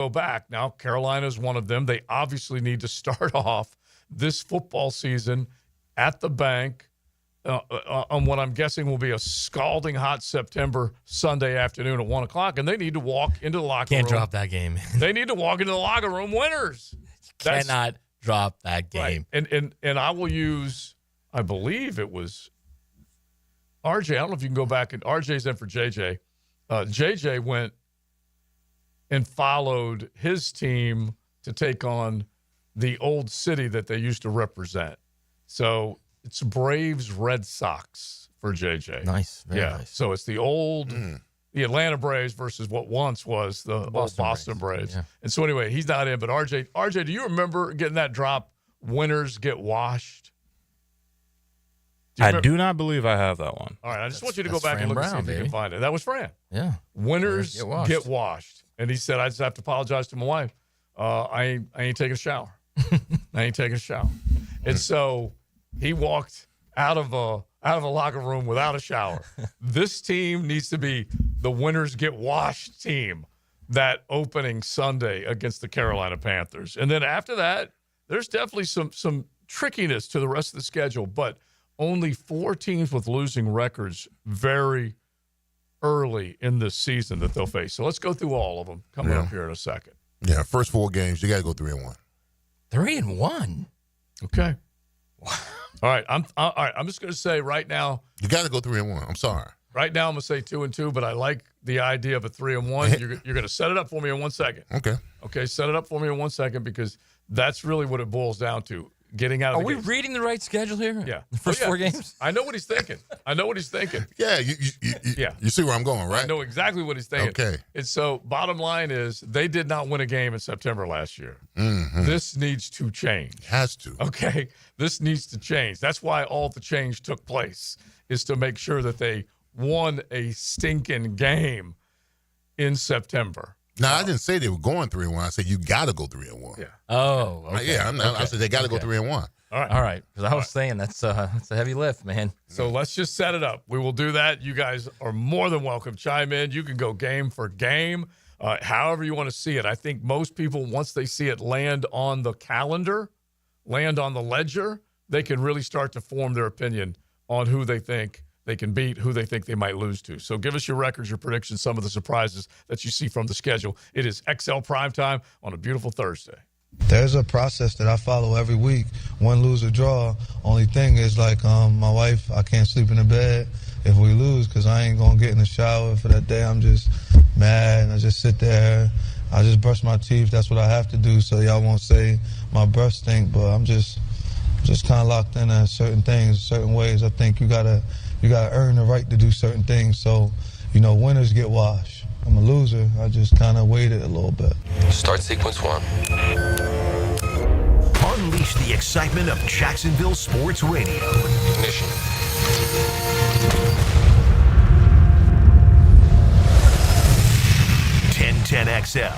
go back. Now, Carolina is one of them. They obviously need to start off this football season at the bank on what I'm guessing will be a scalding hot September Sunday afternoon at 1 o'clock, and they need to walk into the locker room. Can't drop that game. They need to walk into the locker room winners. Cannot drop that game. Right. And I will use, I believe it was RJ. I don't know if you can go back, and RJ's in for JJ. JJ went and followed his team to take on the old city that they used to represent. So it's Braves Red Sox for JJ. Nice. Very nice. So it's the old the Atlanta Braves versus what once was the old Boston Braves. Yeah. And so anyway, he's not in, but RJ, do you remember getting that drop, winners get washed? I do not believe I have that one. All right, I just want you to go back and look and see if you can find it. That was Fran. Yeah. Winners get washed. And he said, I just have to apologize to my wife. I ain't taking a shower. I ain't taking a shower. And so he walked out of a locker room without a shower. This team needs to be the winners get washed team that opening Sunday against the Carolina Panthers. And then after that, there's definitely some trickiness to the rest of the schedule, but only 4 teams with losing records very early in this season that they'll face. So let's go through all of them coming up here in a second. Yeah, first 4 games, you got to go 3-1. 3-1? Okay. All right. I'm just going to say right now. You got to go 3-1. I'm sorry. Right now, I'm going to say 2-2, but I like the idea of a 3-1. You're going to set it up for me in 1 second. Okay. Set it up for me in 1 second because that's really what it boils down to. Getting out of Are we reading the right schedule here? Yeah. The first 4 games? I know what he's thinking. Yeah, you see where I'm going, right? I know exactly what he's thinking. Okay. And so bottom line is they did not win a game in September last year. Mm-hmm. This needs to change. It has to. Okay. This needs to change. That's why all the change took place, is to make sure that they won a stinking game in September. No, I didn't say they were going 3-1. I said you got to go 3-1. Yeah. Oh, okay. I said they got to go 3-1. All right. Because I was saying that's a heavy lift, man. So let's just set it up. We will do that. You guys are more than welcome. Chime in. You can go game for game, however you want to see it. I think most people, once they see it land on the calendar, land on the ledger, they can really start to form their opinion on who they think they can beat, who they think they might lose to. So give us your records, your predictions, some of the surprises that you see from the schedule. It is XL Primetime on a beautiful Thursday. There's a process that I follow every week. Win, lose, or draw. Only thing is, like, my wife, I can't sleep in the bed if we lose because I ain't going to get in the shower for that day. I'm just mad, and I just sit there. I just brush my teeth. That's what I have to do so y'all won't say my breath stink, but I'm just kind of locked in at certain things, certain ways. I think you gotta earn the right to do certain things. So, winners get washed. I'm a loser. I just kind of waited a little bit. Start sequence 1. Unleash the excitement of Jacksonville Sports Radio. Ignition. 1010XL.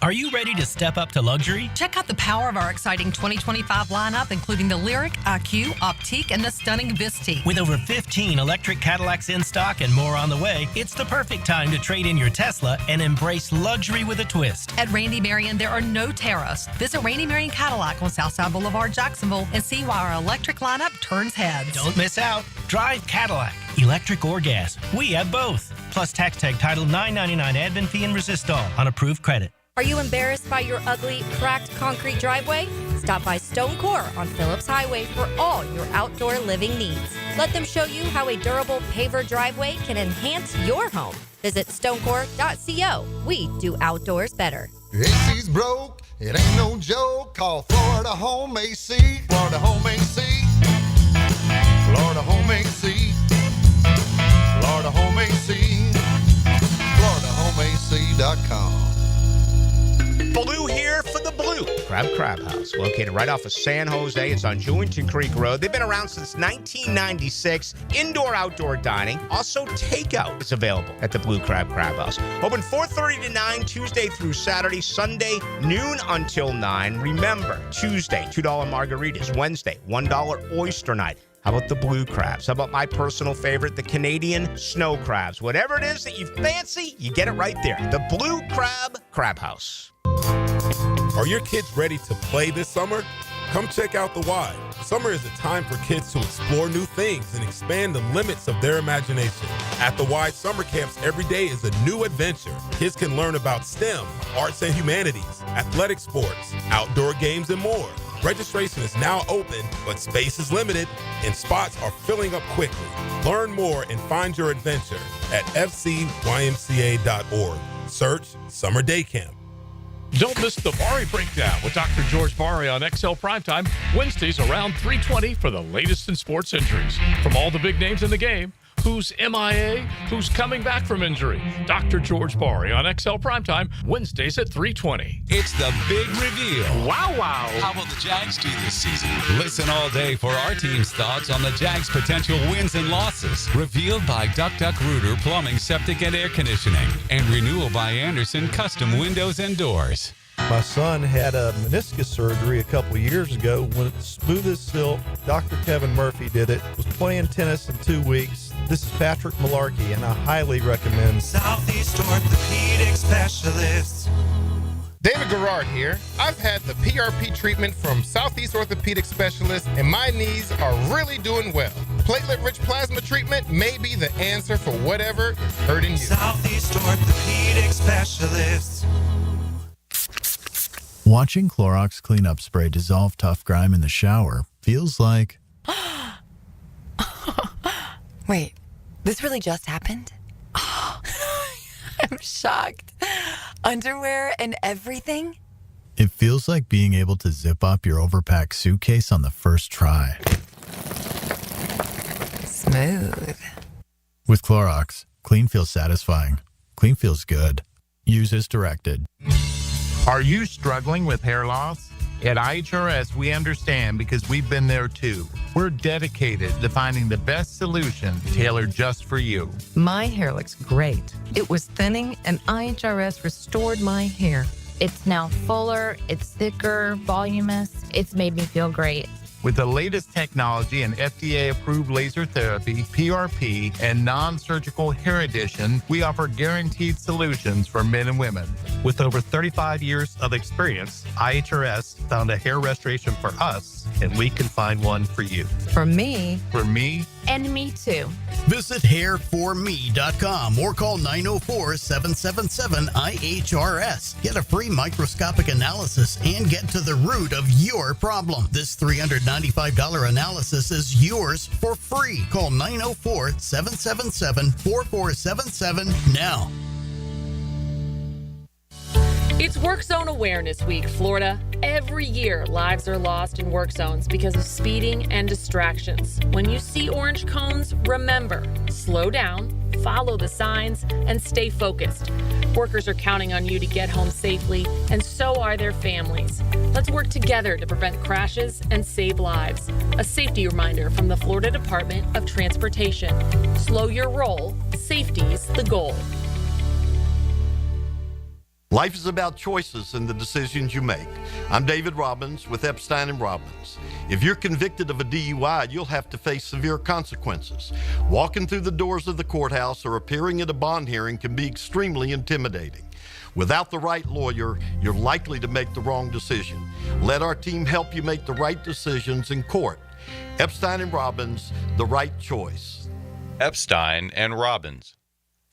Are you ready to step up to luxury? Check out the power of our exciting 2025 lineup, including the Lyric, IQ, Optique, and the stunning Visti. With over 15 electric Cadillacs in stock and more on the way, it's the perfect time to trade in your Tesla and embrace luxury with a twist. At Randy Marion, there are no tariffs. Visit Randy Marion Cadillac on Southside Boulevard, Jacksonville, and see why our electric lineup turns heads. Don't miss out. Drive Cadillac, electric or gas. We have both. Plus tax tag title $9.99 admin fee and resistol on approved credit. Are you embarrassed by your ugly, cracked concrete driveway? Stop by Stone Core on Phillips Highway for all your outdoor living needs. Let them show you how a durable paver driveway can enhance your home. Visit stonecore.co. We do outdoors better. AC's broke, it ain't no joke. Call Florida Home AC. Florida Home AC. Florida Home AC. Florida Home AC. FloridaHomeAC.com. Blue here for the Blue Crab House, located right off of San Jose. It's on Jewington Creek Road. They've been around since 1996. Indoor-outdoor dining. Also, takeout is available at the Blue Crab House. Open 4:30 to 9, Tuesday through Saturday. Sunday, noon until 9. Remember, Tuesday, $2 margaritas. Wednesday, $1 oyster night. How about the blue crabs? How about my personal favorite, the Canadian snow crabs? Whatever it is that you fancy, you get it right there. The Blue Crab House. Are your kids ready to play this summer? Come check out the Y. Summer is a time for kids to explore new things and expand the limits of their imagination. At the Y summer camps, every day is a new adventure. Kids can learn about STEM, arts and humanities, athletic sports, outdoor games, and more. Registration is now open, but space is limited, and spots are filling up quickly. Learn more and find your adventure at fcymca.org. Search Summer Day Camp. Don't miss the Bari Breakdown with Dr. George Bari on XL Primetime, Wednesdays around 3:20 for the latest in sports injuries. From all the big names in the game, who's MIA, who's coming back from injury. Dr. George Bari on XL Primetime, Wednesdays at 3:20. It's the big reveal. Wow, wow. How will the Jags do this season? Listen all day for our team's thoughts on the Jags' potential wins and losses. Revealed by Duck Duck Rooter Plumbing, Septic, and Air Conditioning. And Renewal by Anderson Custom Windows and Doors. My son had a meniscus surgery a couple of years ago. When it's smooth as silk, Dr. Kevin Murphy did it. Was playing tennis in 2 weeks. This is Patrick Malarkey, and I highly recommend Southeast Orthopedic Specialists. David Garrard here. I've had the PRP treatment from Southeast Orthopedic Specialists, and my knees are really doing well. Platelet-rich plasma treatment may be the answer for whatever is hurting you. Southeast Orthopedic Specialists. Watching Clorox cleanup spray dissolve tough grime in the shower feels like... Wait, this really just happened? Oh, I'm shocked. Underwear and everything? It feels like being able to zip up your overpacked suitcase on the first try. Smooth. With Clorox, clean feels satisfying. Clean feels good. Use as directed. Are you struggling with hair loss? At IHRS, we understand because we've been there too. We're dedicated to finding the best solution tailored just for you. My hair looks great. It was thinning, and IHRS restored my hair. It's now fuller, it's thicker, voluminous. It's made me feel great. With the latest technology and FDA-approved laser therapy, PRP, and non-surgical hair addition, we offer guaranteed solutions for men and women. With over 35 years of experience, IHRS found a hair restoration for us, and we can find one for you. For me. For me. And me too. Visit hairforme.com or call 904-777-IHRS. Get a free microscopic analysis and get to the root of your problem. This $395 analysis is yours for free. Call 904-777-4477 now. It's Work Zone Awareness Week, Florida. Every year, lives are lost in work zones because of speeding and distractions. When you see orange cones, remember, slow down, follow the signs, and stay focused. Workers are counting on you to get home safely, and so are their families. Let's work together to prevent crashes and save lives. A safety reminder from the Florida Department of Transportation. Slow your roll. Safety's the goal. Life is about choices and the decisions you make. I'm David Robbins with Epstein & Robbins. If you're convicted of a DUI, you'll have to face severe consequences. Walking through the doors of the courthouse or appearing at a bond hearing can be extremely intimidating. Without the right lawyer, you're likely to make the wrong decision. Let our team help you make the right decisions in court. Epstein & Robbins, the right choice. Epstein & Robbins.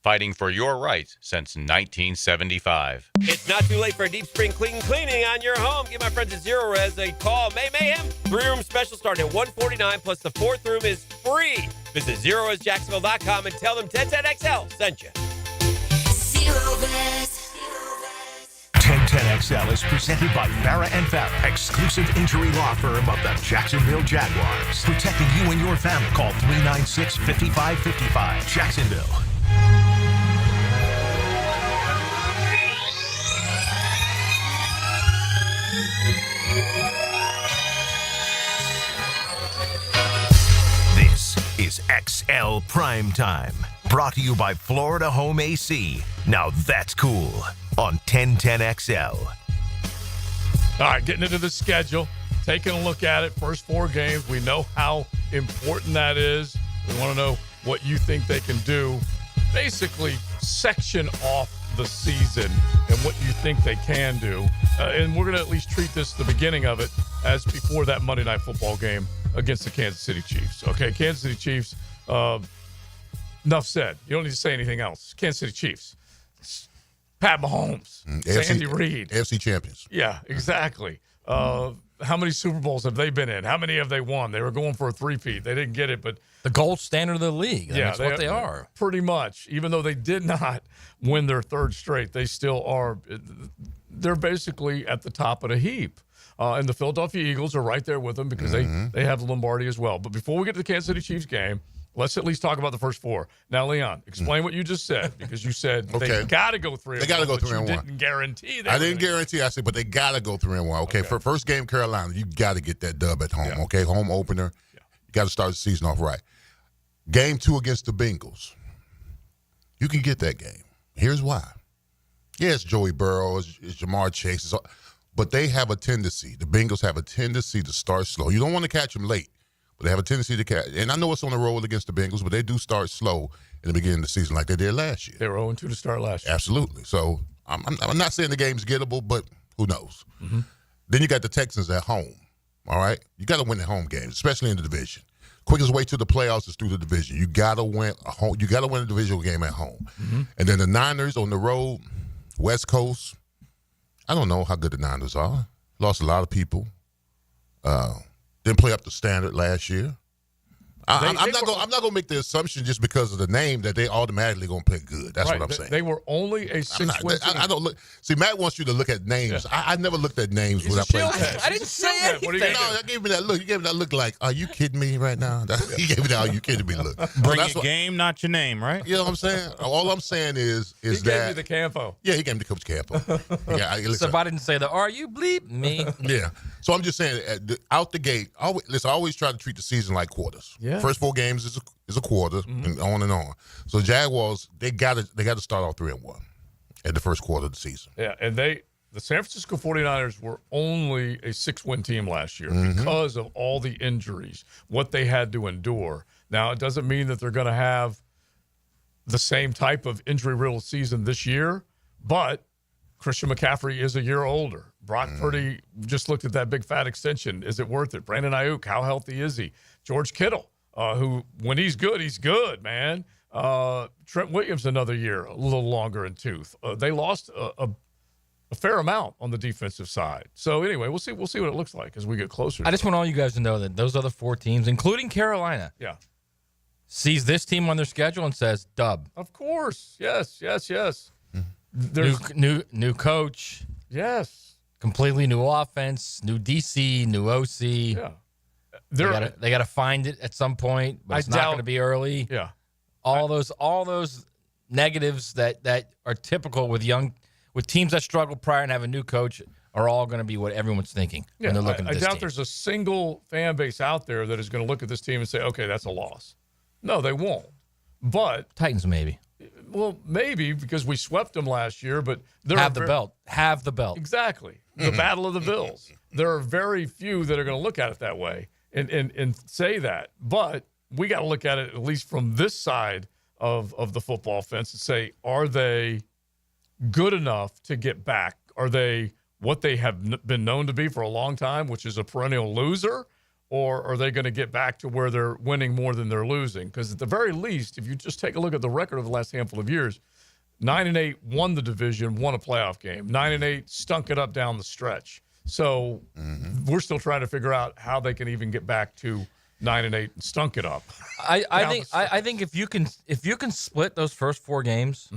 Fighting for your rights since 1975. It's not too late for a deep spring cleaning on your home. Give my friends at Zero Res a call. Mayhem. 3-room special starting at $149, plus the 4th room is free. Visit ZeroResJacksonville.com and tell them 1010XL sent you. Zero Res. 1010XL is presented by Farrah & Farrah, exclusive injury law firm of the Jacksonville Jaguars. Protecting you and your family. Call 396-5555. Jacksonville. This is XL Primetime, brought to you by Florida Home AC. Now that's cool on 1010XL. All right, getting into the schedule, taking a look at it. First 4 games, we know how important that is. We want to know what you think they can do. Basically, section off the season and what you think they can do. And we're going to at least treat this, the beginning of it, as before that Monday Night Football game against the Kansas City Chiefs. Okay, Kansas City Chiefs, enough said. You don't need to say anything else. Kansas City Chiefs. Pat Mahomes. Andy Reid. AFC champions. Yeah, exactly. How many Super Bowls have they been in? How many have they won? They were going for a three-peat. They didn't get it, but the gold standard of the league. That's what they are. Pretty much. Even though they did not win their third straight, they still are. They're basically at the top of the heap. And the Philadelphia Eagles are right there with them because they have Lombardi as well. But before we get to the Kansas City Chiefs game, let's at least talk about the first four. Now, Leon, explain what you just said, because you said they got to go 3-1. They got to go 3-1. You didn't guarantee that. I didn't guarantee. I said, but they got to go 3-1. Okay, for first game, Carolina, you got to get that dub at home. Okay, home opener. You got to start the season off right. Game 2 against the Bengals. You can get that game. Here's why. Yeah, it's Joey Burrow, it's Jamar Chase, but they have a tendency. The Bengals have a tendency to start slow. You don't want to catch them late. But they have a tendency to catch. And I know it's on the road against the Bengals, but they do start slow in the beginning of the season like they did last year. They were 0-2 to start last year. Absolutely. So I'm not saying the game's gettable, but who knows? Then you got the Texans at home, all right? You got to win the home games, especially in the division. Quickest way to the playoffs is through the division. You got to win a divisional game at home. And then the Niners on the road, West Coast, I don't know how good the Niners are. Lost a lot of people. Didn't play up to standard last year. I'm not going to make the assumption just because of the name that they automatically going to play good. That's what I'm saying. They were only a 6-win team. I don't look. See, Matt wants you to look at names. Yeah. I never looked at names when I played. I didn't say anything. No, I gave me that look. You gave me that look like, are you kidding me right now? You gave me that, are you kidding me look. Bring your game, not your name, right? You know what I'm saying? All I'm saying is he that. He gave me the Campo. Yeah, he gave me the Coach Campo. So if I didn't say that, are you bleep me? Yeah. So I'm just saying, out the gate, I always try to treat the season like quarters. Yeah. First 4 games is a quarter, and on and on. So Jaguars, they got to start off 3-1 at the first quarter of the season. Yeah, and the San Francisco 49ers were only a 6-win team last year because of all the injuries, what they had to endure. Now, it doesn't mean that they're going to have the same type of injury-riddled season this year, but Christian McCaffrey is a year older. Brock Purdy just looked at that big fat extension. Is it worth it? Brandon Ayuk, how healthy is he? George Kittle, who, when he's good, man. Trent Williams, another year, a little longer in tooth. They lost a fair amount on the defensive side. So anyway, we'll see what it looks like as we get closer. I just want all you guys to know that those other 4 teams, including Carolina, sees this team on their schedule and says, dub. Of course. Yes. There's new coach. Yes. Completely new offense, new DC, new OC. Yeah. They got to find it at some point, but it's not going to be early. Yeah. All those negatives that are typical with teams that struggle prior and have a new coach are all going to be what everyone's thinking when they're looking at this team. I doubt there's a single fan base out there that is going to look at this team and say, okay, that's a loss. No, they won't. But Titans maybe. Well, maybe because we swept them last year, but have the belt. Exactly. The Battle of the Bills. There are very few that are going to look at it that way and say that. But we got to look at it at least from this side of the football fence and say, are they good enough to get back? Are they what they have been known to be for a long time, which is a perennial loser? Or are they going to get back to where they're winning more than they're losing? Because at the very least, if you just take a look at the record of the last handful of years, 9-8 won the division, won a playoff game. 9-8 stunk it up down the stretch. So we're still trying to figure out how they can even get back to 9-8 and stunk it up. I think if you can split those first 4 games,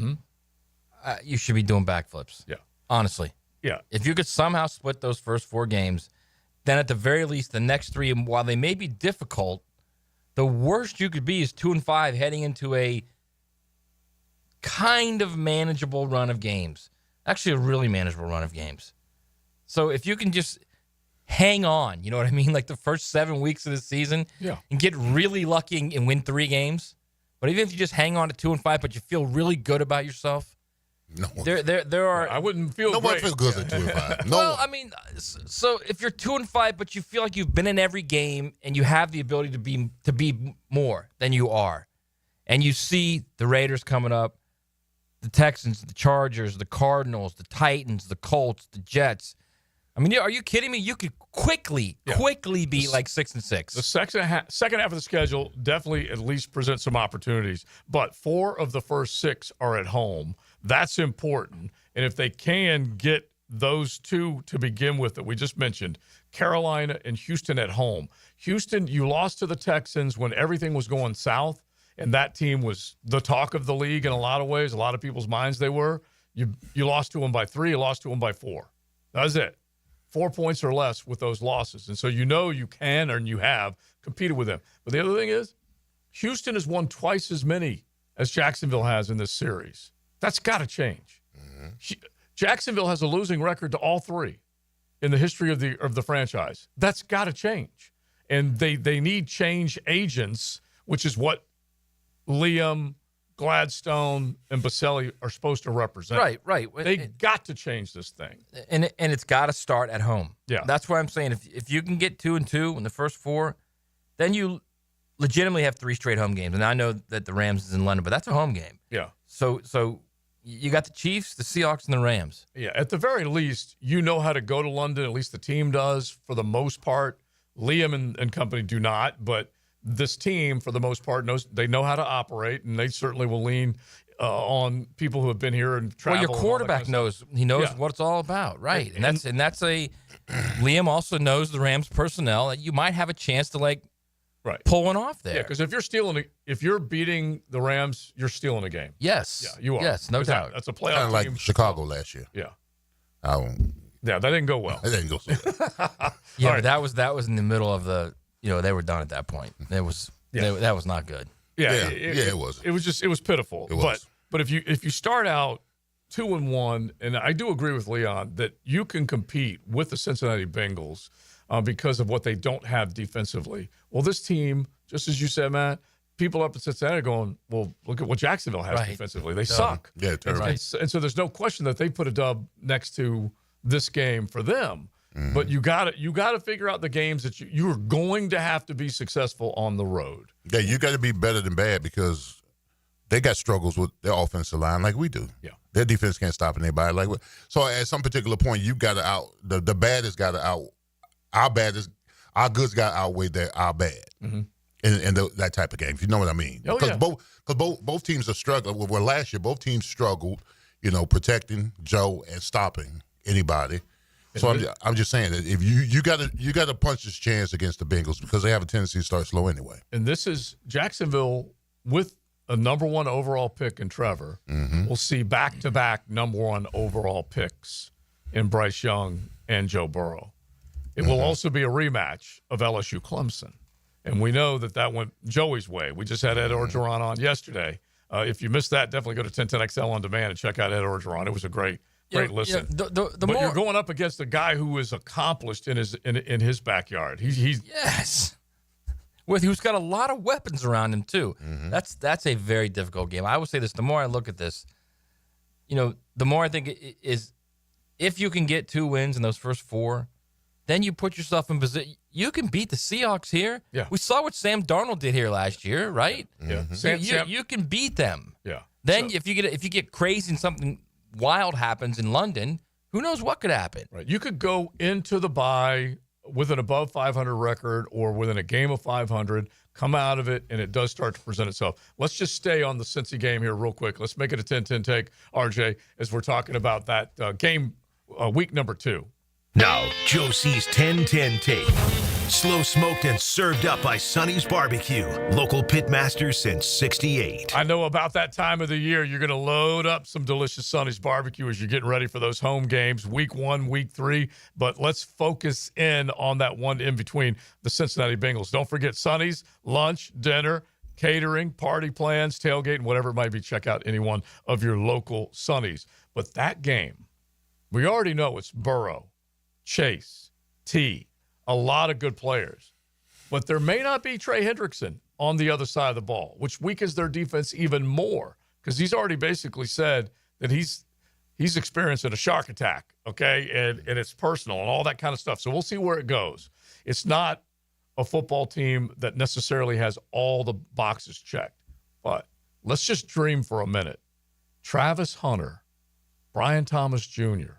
you should be doing backflips. Yeah, honestly. Yeah, if you could somehow split those first 4 games. Then at the very least, the next 3, while they may be difficult, the worst you could be is 2-5 heading into a kind of manageable run of games. Actually, a really manageable run of games. So if you can just hang on, you know what I mean? Like the first 7 weeks of the season and get really lucky and win 3 games. But even if you just hang on to 2-5, but you feel really good about yourself, there are. I wouldn't feel. No one feels good at 2-5. No. Well, I mean, so if you're 2-5, but you feel like you've been in every game and you have the ability to be more than you are, and you see the Raiders coming up, the Texans, the Chargers, the Cardinals, the Titans, the Colts, the Jets. I mean, are you kidding me? You could quickly be like 6-6. The second half of the schedule definitely at least presents some opportunities, but 4 of the first 6 are at home. That's important. And if they can get those 2 to begin with that we just mentioned, Carolina and Houston at home. Houston, you lost to the Texans when everything was going south, and that team was the talk of the league in a lot of ways. A lot of people's minds they were. You lost to them by 3. You lost to them by 4. That was it. 4 points or less with those losses. And so you know you can and you have competed with them. But the other thing is, Houston has won twice as many as Jacksonville has in this series. That's got to change. Jacksonville has a losing record to all 3 in the history of the franchise. That's got to change. And they need change agents, which is what Liam, Gladstone, and Baselli are supposed to represent. Right. They got to change this thing. And it's got to start at home. Yeah. That's why I'm saying if you can get 2-2 in the first 4, then you legitimately have 3 straight home games. And I know that the Rams is in London, but that's a home game. Yeah. So you got the Chiefs, the Seahawks, and the Rams. Yeah, at the very least, you know how to go to London. At least the team does for the most part. Liam and company do not, but this team, for the most part, they know how to operate, and they certainly will lean on people who have been here and traveled. Well, your quarterback knows. He knows what it's all about, right? And that's Liam also knows the Rams personnel that you might have a chance to pull one off there. Yeah, because if you're beating the Rams, you're stealing a game. Yes. Yeah, you are. Yes, no doubt. That's a playoff Kind of team. like Chicago last year. Yeah. Yeah, that didn't go well. It didn't go so well. Yeah, but that was in the middle of the. They were done at that point. That was not good. Yeah, it was. It was pitiful. It was. But if you start out 2-1, and I do agree with Leon that you can compete with the Cincinnati Bengals because of what they don't have defensively. Well, this team, just as you said, Matt, people up in Cincinnati are going, well, look at what Jacksonville has defensively. They suck. Yeah, terrible. And so there's no question that they put a dub next to this game for them. But you got to figure out the games that you're going to have to be successful on the road. Yeah, you got to be better than bad because they got struggles with their offensive line like we do. Yeah, their defense can't stop anybody. So at some particular point, you got to the bad has got to our goods got to outweigh our bad in that type of game. If you know what I mean? Because both teams are struggling. Well, last year both teams struggled, protecting Joe and stopping anybody. So I'm just saying that if you got to punch this chance against the Bengals because they have a tendency to start slow anyway. And this is Jacksonville with a number 1 overall pick in Trevor. We'll see back-to-back number 1 overall picks in Bryce Young and Joe Burrow. It will also be a rematch of LSU Clemson. And we know that went Joey's way. We just had Ed Orgeron on yesterday. If you missed that, definitely go to 1010XL on demand and check out Ed Orgeron. It was a great listen. But you're going up against a guy who is accomplished in his backyard. He's who's got a lot of weapons around him too. That's a very difficult game. I would say this: the more I look at this, the more I think it is. If you can get 2 wins in those first 4, then you put yourself in position. You can beat the Seahawks here. Yeah, we saw what Sam Darnold did here last year, right? Yeah, you can beat them. Yeah. Then if you get crazy and something wild happens in London, who knows what could happen? Right. You could go into the bye with an above 500 record or within a game of 500, come out of it, and it does start to present itself. Let's just stay on the Cincy game here real quick. Let's make it a 10-10 take, RJ, as we're talking about that game week number 2. Now, Joe C's 10-10 take. Slow smoked and served up by Sonny's Barbecue. Local pitmaster since 68. I know about that time of the year, you're going to load up some delicious Sonny's Barbecue as you're getting ready for those home games, week 1, week 3. But let's focus in on that one in between the Cincinnati Bengals. Don't forget Sonny's, lunch, dinner, catering, party plans, tailgate, whatever it might be. Check out any one of your local Sonny's. But that game, we already know it's Burrow, Chase, T, a lot of good players. But there may not be Trey Hendrickson on the other side of the ball, which weakens their defense even more because he's already basically said that he's experiencing a shark attack, okay, and it's personal and all that kind of stuff. So we'll see where it goes. It's not a football team that necessarily has all the boxes checked. But let's just dream for a minute. Travis Hunter, Brian Thomas Jr.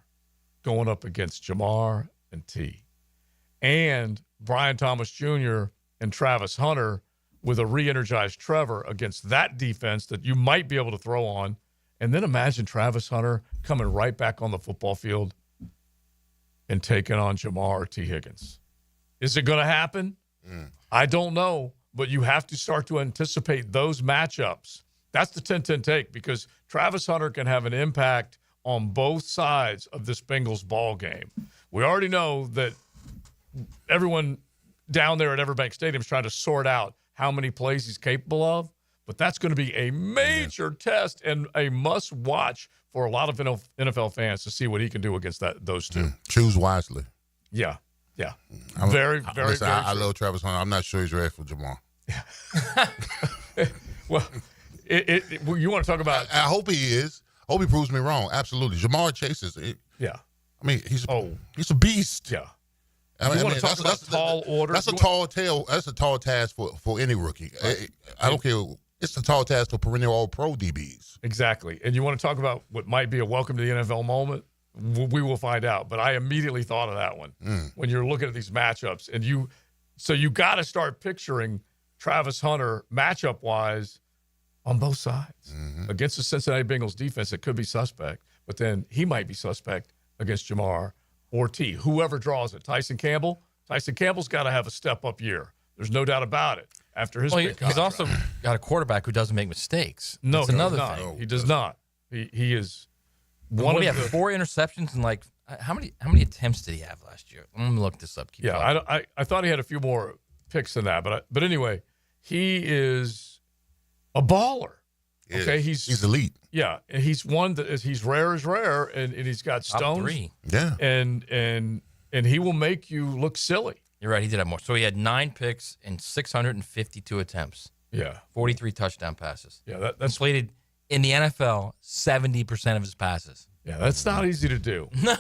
going up against Jamar and T. And Brian Thomas Jr. and Travis Hunter with a re-energized Trevor against that defense that you might be able to throw on. And then imagine Travis Hunter coming right back on the football field and taking on Jamar or T. Higgins. Is it going to happen? I don't know, but you have to start to anticipate those matchups. That's the 10-10 take, because Travis Hunter can have an impact on both sides of this Bengals ball game. We already know that everyone down there at Everbank Stadium is trying to sort out how many plays he's capable of, but that's going to be a major test and a must-watch for a lot of NFL fans to see what he can do against those two. Choose wisely. Yeah. Very, very I true. love Travis Hunter. I'm not sure he's ready for Jamar. Well, you want to talk about? I hope he is. I hope he proves me wrong. Absolutely. Jamar chases. Yeah. I mean, he's a beast. Yeah. I want to talk about tall order? That's a tall tail. That's a tall task for any rookie. I don't care. It's a tall task for perennial All-Pro DBs. Exactly. And you want to talk about what might be a welcome to the NFL moment? We will find out. But I immediately thought of that one when you're looking at these matchups. And you got to start picturing Travis Hunter matchup-wise on both sides. Against the Cincinnati Bengals defense, it could be suspect. But then he might be suspect against Jamar or T, whoever draws it. Tyson Campbell's got to have a step-up year. There's no doubt about it. After his big he's contract. also got a quarterback who doesn't make mistakes. No, That's another no, thing. he does not. He is one What of do you the have? 4 interceptions and like how many attempts did he have last year? I'm gonna look this up. Keep going. I thought he had a few more picks than that, but anyway, he is a baller. Okay, he's elite. Yeah, and he's one that he's rare as rare, and he's got Top stones. 3. Yeah, and he will make you look silly. You're right. He did have more. So he had 9 picks and 652 attempps. Yeah, 43 touchdown passes. Yeah, that's completed in the NFL 70% of his passes. Yeah, that's not easy to do. No.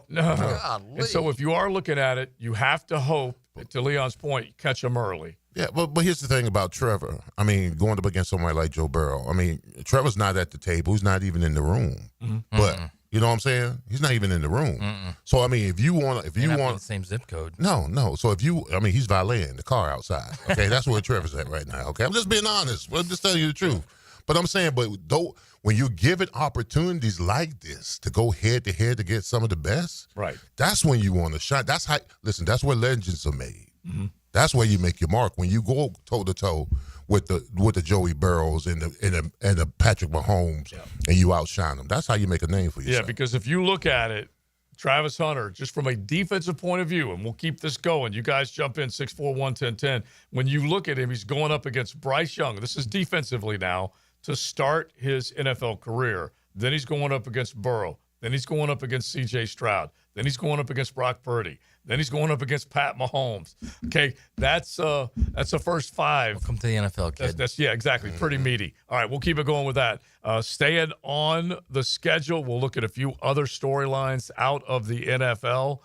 And so if you are looking at it, you have to hope, to Leon's point, you catch him early. Yeah, but here's the thing about Trevor. I mean, going up against somebody like Joe Burrow. I mean, Trevor's not at the table. He's not even in the room. But you know what I'm saying? He's not even in the room. So I mean, if you want the same zip code. No. So he's valeting the car outside. Okay, that's where Trevor's at right now. Okay, I'm just being honest. I'm just telling you the truth. But I'm saying, when you give it opportunities like this to go head to head to get some of the best, right? That's when you want to shine. That's where legends are made. That's where you make your mark, when you go toe to toe with the Joey Burrows and the Patrick Mahomes, and you outshine them. That's how you make a name for yourself. Yeah, because if you look at it, Travis Hunter, just from a defensive point of view, and we'll keep this going. You guys jump in 6'4", 110. When you look at him, he's going up against Bryce Young. This is defensively now to start his NFL career. Then he's going up against Burrow. Then he's going up against C.J. Stroud. Then he's going up against Brock Purdy. Then he's going up against Pat Mahomes. Okay, that's a first 5. Welcome to the NFL, kid. That's exactly. Pretty meaty. All right, we'll keep it going with that. Staying on the schedule, we'll look at a few other storylines out of the NFL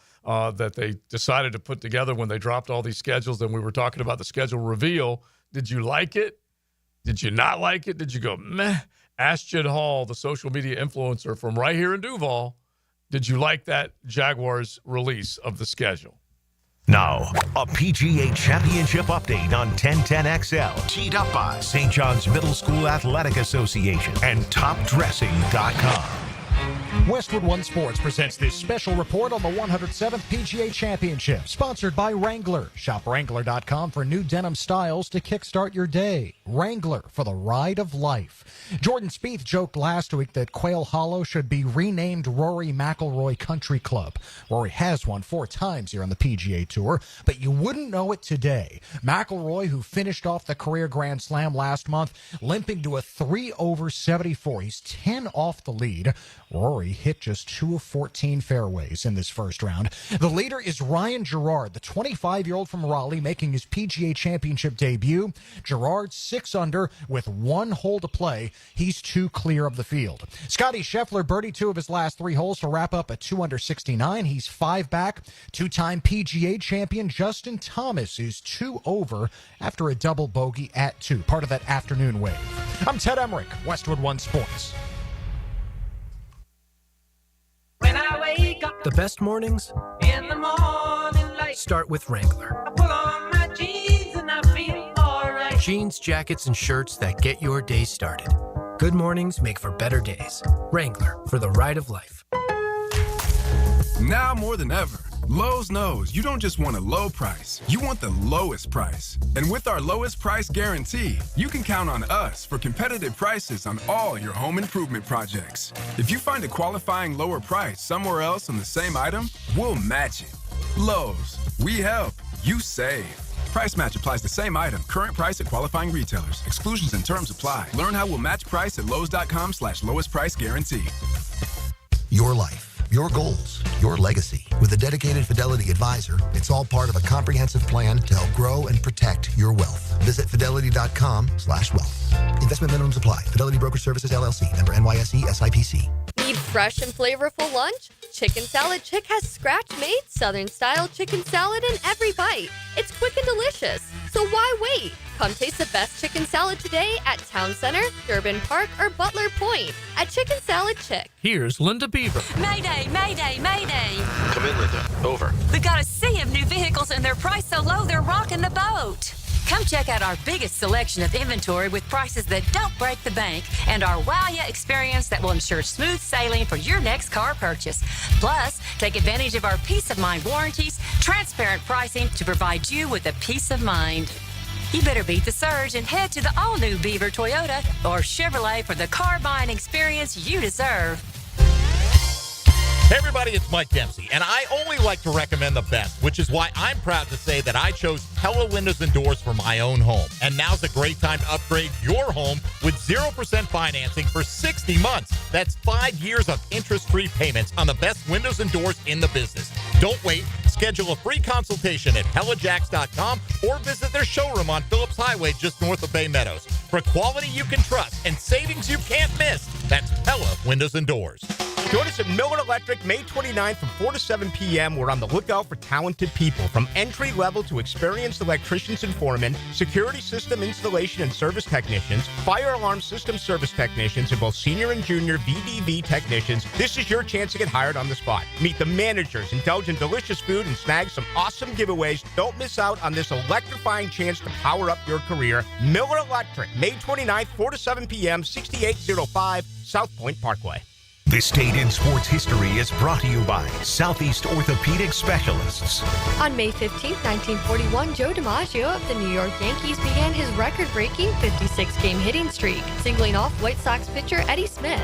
that they decided to put together when they dropped all these schedules. And we were talking about the schedule reveal. Did you like it? Did you not like it? Did you go, meh? Ashton Hall, the social media influencer from right here in Duval, did you like that Jaguars release of the schedule? Now, a PGA Championship update on 1010XL. Teed up by St. John's Middle School Athletic Association and TopDressing.com. Westwood One Sports presents this special report on the 107th PGA Championship, sponsored by Wrangler. Shop Wrangler.com for new denim styles to kickstart your day. Wrangler, for the ride of life. Jordan Spieth joked last week that Quail Hollow should be renamed Rory McIlroy Country Club. Rory has won 4 times here on the PGA Tour, but you wouldn't know it today. McIlroy, who finished off the career Grand Slam last month, limping to a 3 over 74. He's 10 off the lead. Rory hit just 2 of 14 fairways in this first round. The leader is Ryan Gerard, the 25-year-old from Raleigh, making his PGA Championship debut. Gerard 6 under with 1 hole to play. He's 2 clear of the field. Scotty Scheffler birdied 2 of his last 3 holes to wrap up at 2 under 69. He's 5 back. 2-time PGA champion Justin Thomas is 2 over after a double bogey at 2, part of that afternoon wave. I'm Ted Emmerich, Westwood One Sports. The best mornings In the morning light, start with Wrangler. I put on my jeans and I feel alright. Jeans, jackets, and shirts that get your day started. Good mornings make for better days. Wrangler, for the ride of life. Now more than ever, Lowe's knows you don't just want a low price, you want the lowest price. And with our lowest price guarantee, you can count on us for competitive prices on all your home improvement projects. If you find a qualifying lower price somewhere else on the same item, we'll match it. Lowe's, we help, you save. Price match applies to same item. Current price at qualifying retailers. Exclusions and terms apply. Learn how we'll match price at Lowes.com/lowest price guarantee. Your life, your goals, your legacy. With a dedicated Fidelity advisor, it's all part of a comprehensive plan to help grow and protect your wealth. Visit fidelity.com/wealth. Investment minimums apply. Fidelity Broker Services, LLC. Member NYSE SIPC. Need fresh and flavorful lunch? Chicken Salad Chick has scratch-made Southern-style chicken salad in every bite. It's quick and delicious, so why wait? Come taste the best chicken salad today at Town Center, Durbin Park, or Butler Point at Chicken Salad Chick. Here's Linda Beaver. Mayday, mayday, mayday. Come in, Linda. Over. We got a sea of new vehicles and they're priced so low they're rocking the boat. Come check out our biggest selection of inventory with prices that don't break the bank and our wow ya experience that will ensure smooth sailing for your next car purchase. Plus, take advantage of our peace of mind warranties, transparent pricing to provide you with a peace of mind. You better beat the surge and head to the all-new Beaver Toyota or Chevrolet for the car buying experience you deserve. Hey everybody, it's Mike Dempsey, and I only like to recommend the best, which is why I'm proud to say that I chose Pella Windows and Doors for my own home. And now's a great time to upgrade your home with 0% financing for 60 months. That's 5 years of interest-free payments on the best windows and doors in the business. Don't wait. Schedule a free consultation at PellaJacks.com or visit their showroom on Phillips Highway just north of Bay Meadows. For quality you can trust and savings you can't miss, that's Pella Windows and Doors. Join us at Miller Electric May 29th from 4 to 7 p.m. We're on the lookout for talented people, from entry-level to experienced electricians and foremen, security system installation and service technicians, fire alarm system service technicians, and both senior and junior VDV technicians. This is your chance to get hired on the spot. Meet the managers, indulge in delicious food, and snag some awesome giveaways. Don't miss out on this electrifying chance to power up your career. Miller Electric, May 29th, 4 to 7 p.m., 6805 South Point Parkway. This Day in Sports History is brought to you by Southeast Orthopedic Specialists. On May 15, 1941, Joe DiMaggio of the New York Yankees began his record-breaking 56-game hitting streak, singling off White Sox pitcher Eddie Smith.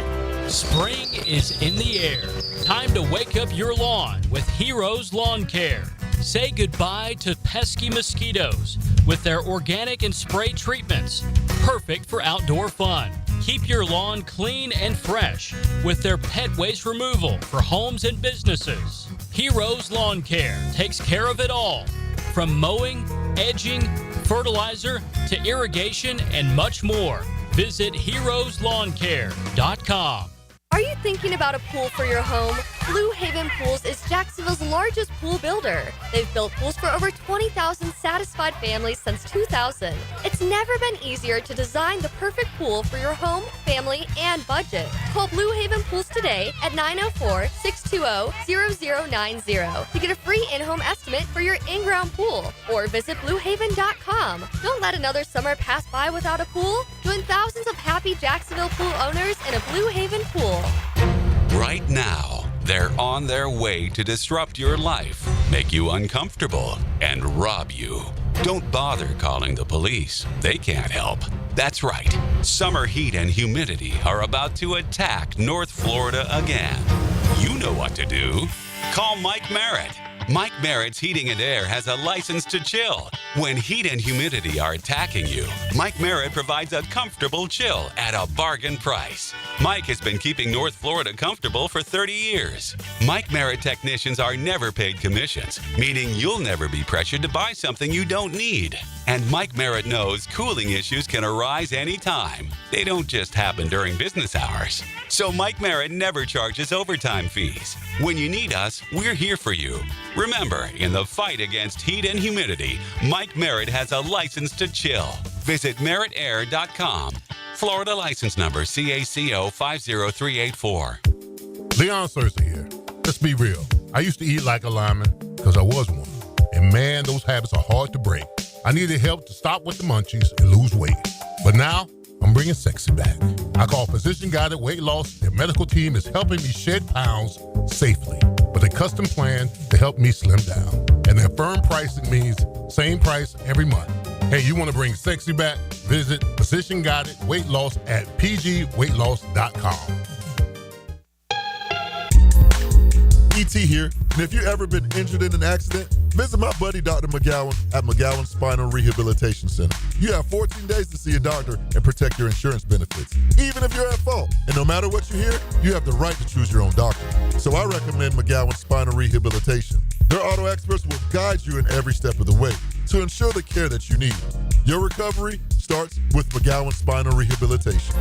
Spring is in the air. Time to wake up your lawn with Heroes Lawn Care. Say goodbye to pesky mosquitoes with their organic and spray treatments. Perfect for outdoor fun. Keep your lawn clean and fresh with their pet waste removal for homes and businesses. Heroes Lawn Care takes care of it all, from mowing, edging, fertilizer to irrigation and much more. Visit heroeslawncare.com. Are you thinking about a pool for your home? Blue Haven Pools is Jacksonville's largest pool builder. They've built pools for over 20,000 satisfied families since 2000. It's never been easier to design the perfect pool for your home, family, and budget. Call Blue Haven Pools today at 904-620-0090 to get a free in-home estimate for your in-ground pool, or visit bluehaven.com. Don't let another summer pass by without a pool. Join thousands of happy Jacksonville pool owners in a Blue Haven pool. Right now, they're on their way to disrupt your life, make you uncomfortable, and rob you. Don't bother calling the police. They can't help. That's right. Summer heat and humidity are about to attack North Florida again. You know what to do. Call Mike Merritt. Mike Merritt's Heating and Air has a license to chill. When heat and humidity are attacking you, Mike Merritt provides a comfortable chill at a bargain price. Mike has been keeping North Florida comfortable for 30 years. Mike Merritt technicians are never paid commissions, meaning you'll never be pressured to buy something you don't need. And Mike Merritt knows cooling issues can arise anytime. They don't just happen during business hours. So Mike Merritt never charges overtime fees. When you need us, we're here for you. Remember, in the fight against heat and humidity, Mike Merritt has a license to chill. Visit merrittair.com. Florida license number CACO 50384. Leon Searcy here. Let's be real. I used to eat like a lineman because I was one. And man, those habits are hard to break. I needed help to stop with the munchies and lose weight. But now, I'm bringing sexy back. I call Physician Guided Weight Loss. Their medical team is helping me shed pounds safely with a custom plan to help me slim down. And their firm pricing means same price every month. Hey, you want to bring sexy back? Visit Physician Guided Weight Loss at pgweightloss.com. ET here, and if you've ever been injured in an accident, visit my buddy Dr. McGowan at McGowan Spinal Rehabilitation Center. You have 14 days to see a doctor and protect your insurance benefits, even if you're at fault. And no matter what you hear, you have the right to choose your own doctor. So I recommend McGowan Spinal Rehabilitation. Their auto experts will guide you in every step of the way to ensure the care that you need. Your recovery starts with McGowan Spinal Rehabilitation.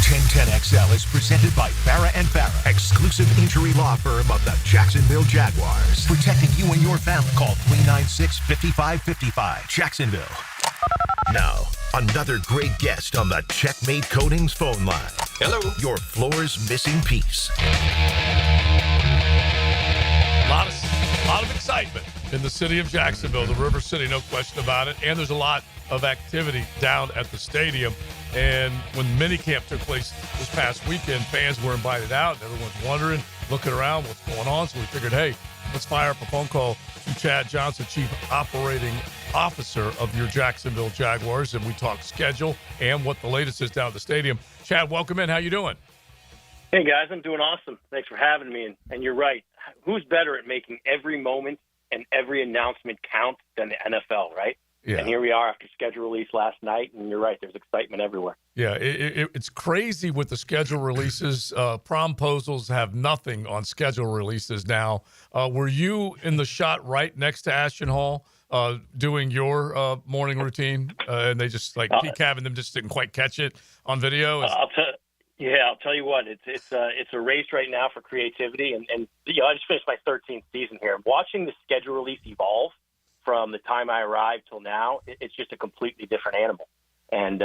1010XL is presented by Farrah & Farrah, exclusive injury law firm of the Jacksonville Jaguars. Protecting you and your family. Call 396-5555, Jacksonville. Now, another great guest on the Checkmate Coatings phone line. Hello. Your floor's missing piece. A lot of excitement in the city of Jacksonville, the River City, no question about it. And there's a lot of activity down at the stadium. And when minicamp took place this past weekend, fans were invited out. And everyone's wondering, looking around, what's going on. So we figured, hey, let's fire up a phone call to Chad Johnson, Chief Operating Officer of your Jacksonville Jaguars. And we talk schedule and what the latest is down at the stadium. Chad, welcome in. How you doing? Hey, guys, I'm doing awesome. Thanks for having me. And you're right. Who's better at making every moment and every announcement count than the NFL, right? Yeah. And here we are after schedule release last night, and you're right, there's excitement everywhere. Yeah, it's crazy with the schedule releases. Promposals have nothing on schedule releases now. Were you in the shot right next to Ashton Hall doing your morning routine? And they just, like, peek having them just didn't quite catch it on video? I'll tell you what, it's a race right now for creativity. And you know, I just finished my 13th season here. Watching the schedule release evolve from the time I arrived till now, it's just a completely different animal. And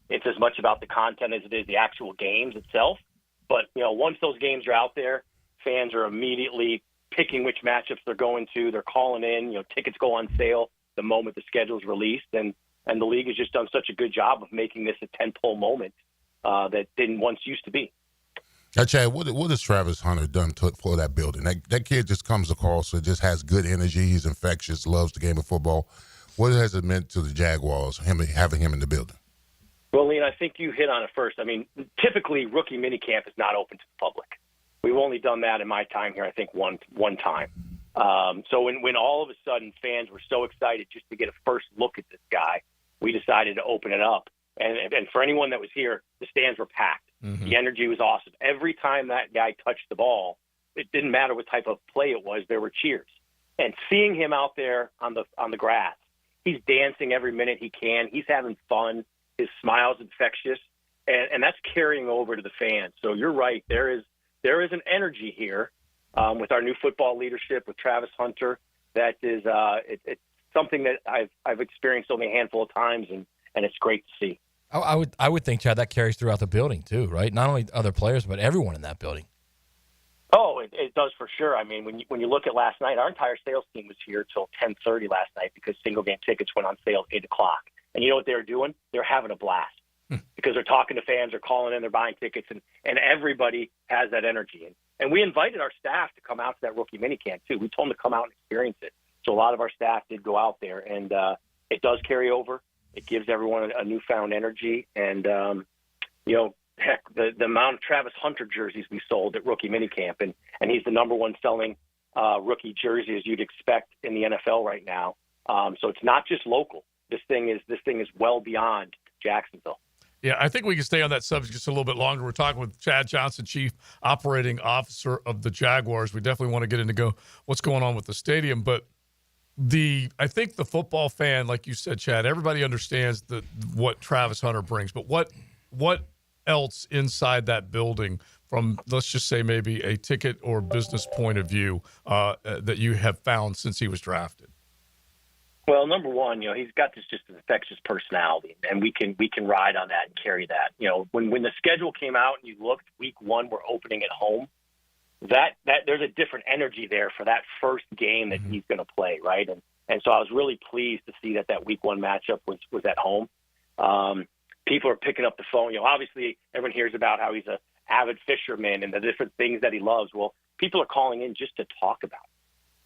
it's as much about the content as it is the actual games itself. But, you know, once those games are out there, fans are immediately picking which matchups they're going to. They're calling in. You know, tickets go on sale the moment the schedule is released. And the league has just done such a good job of making this a tentpole moment that didn't once used to be. Now, Chad, what has Travis Hunter done for that building? That kid just comes across and just has good energy. He's infectious, loves the game of football. What has it meant to the Jaguars, having him in the building? Well, Leon, I think you hit on it first. I mean, typically rookie minicamp is not open to the public. We've only done that in my time here, I think, one time. So when all of a sudden fans were so excited just to get a first look at this guy, we decided to open it up. And for anyone that was here, the stands were packed. Mm-hmm. The energy was awesome. Every time that guy touched the ball, it didn't matter what type of play it was, there were cheers. And seeing him out there on the grass, he's dancing every minute he can. He's having fun. His smile's infectious, and that's carrying over to the fans. So you're right. There is an energy here with our new football leadership, with Travis Hunter. That is it's something that I've experienced only a handful of times, and it's great to see. I would think, Chad, that carries throughout the building too, right? Not only other players, but everyone in that building. Oh, it does for sure. I mean, when you look at last night, our entire sales team was here till 10:30 last night because single game tickets went on sale at 8 o'clock. And you know what they were doing? They're having a blast because they're talking to fans, they're calling in, they're buying tickets, and everybody has that energy. And we invited our staff to come out to that rookie minicamp too. We told them to come out and experience it. So a lot of our staff did go out there, and it does carry over. It gives everyone a newfound energy. And, you know, heck, the amount of Travis Hunter jerseys we sold at rookie minicamp, and he's the number one selling rookie jersey as you'd expect in the NFL right now. So it's not just local. This thing is well beyond Jacksonville. Yeah, I think we can stay on that subject just a little bit longer. We're talking with Chad Johnson, Chief Operating Officer of the Jaguars. We definitely want to get into what's going on with the stadium, but I think the football fan, like you said, Chad, everybody understands what Travis Hunter brings, but what else inside that building from, let's just say, maybe a ticket or business point of view that you have found since he was drafted? Well, number one, he's got this just infectious personality, and we can ride on that and carry that. When the schedule came out and you looked, week 1 we're opening at home. That there's a different energy there for that first game that he's going to play, right? And so I was really pleased to see that week 1 matchup was at home. People are picking up the phone. Obviously everyone hears about how he's an avid fisherman and the different things that he loves. Well, people are calling in just to talk about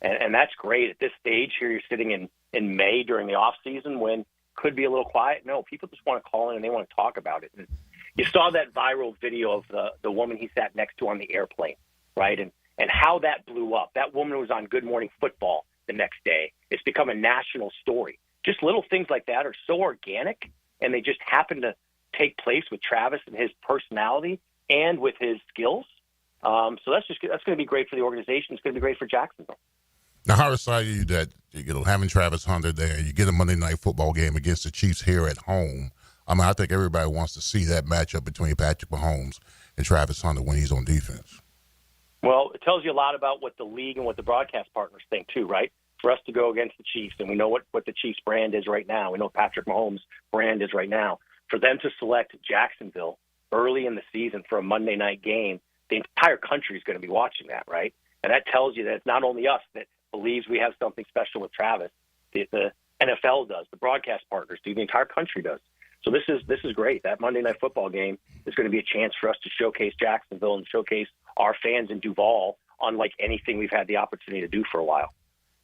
it. And that's great. At this stage here, you're sitting in May during the off season when it could be a little quiet. No, people just want to call in and they want to talk about it. And you saw that viral video of the woman he sat next to on the airplane, right? And how that blew up. That woman was on Good Morning Football the next day. It's become a national story. Just little things like that are so organic, and they just happen to take place with Travis and his personality and with his skills. So that's going to be great for the organization. It's going to be great for Jacksonville. Now, how excited are you that having Travis Hunter there, you get a Monday Night Football game against the Chiefs here at home? I think everybody wants to see that matchup between Patrick Mahomes and Travis Hunter when he's on defense. Well, it tells you a lot about what the league and what the broadcast partners think too, right? For us to go against the Chiefs, and we know what the Chiefs brand is right now. We know what Patrick Mahomes' brand is right now. For them to select Jacksonville early in the season for a Monday night game, the entire country is going to be watching that, right? And that tells you that it's not only us that believes we have something special with Travis. The NFL does. The broadcast partners do. The entire country does. So this is great. That Monday Night Football game is going to be a chance for us to showcase Jacksonville and showcase our fans in Duval unlike anything we've had the opportunity to do for a while.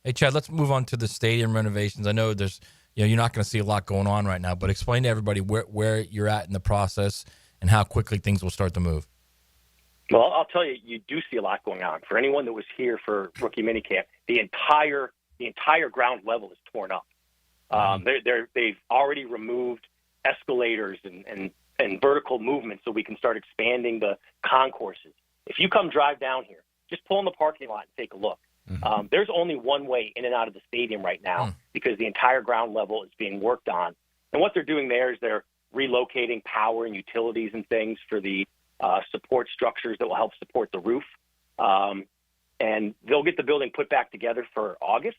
Hey, Chad, let's move on to the stadium renovations. I know there's, you're not going to see a lot going on right now, but explain to everybody where you're at in the process and how quickly things will start to move. Well, I'll tell you, you do see a lot going on. For anyone that was here for rookie minicamp, the entire ground level is torn up. They've already removed escalators and vertical movement so we can start expanding the concourses. If you come drive down here, just pull in the parking lot and take a look. There's only one way in and out of the stadium right now because the entire ground level is being worked on. And what they're doing there is they're relocating power and utilities and things for the support structures that will help support the roof. And they'll get the building put back together for August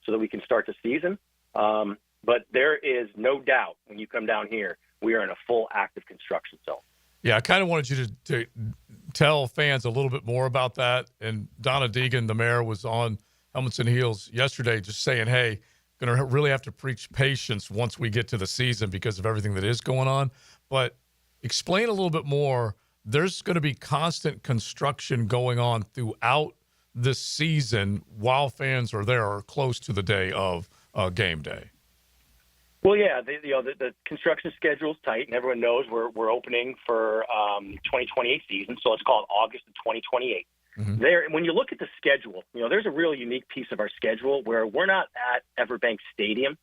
so that we can start the season. But there is no doubt when you come down here, we are in a full active construction zone. Yeah, I kind of wanted you to tell fans a little bit more about that. And Donna Deegan, the mayor, was on Helmets and Heels yesterday just saying, hey, going to really have to preach patience once we get to the season because of everything that is going on. But explain a little bit more. There's going to be constant construction going on throughout this season while fans are there or close to the day of game day. Well, yeah, the construction schedule is tight, and everyone knows we're opening for 2028 season, so let's call it August of 2028. There, when you look at the schedule, there's a really unique piece of our schedule where we're not at Everbank Stadium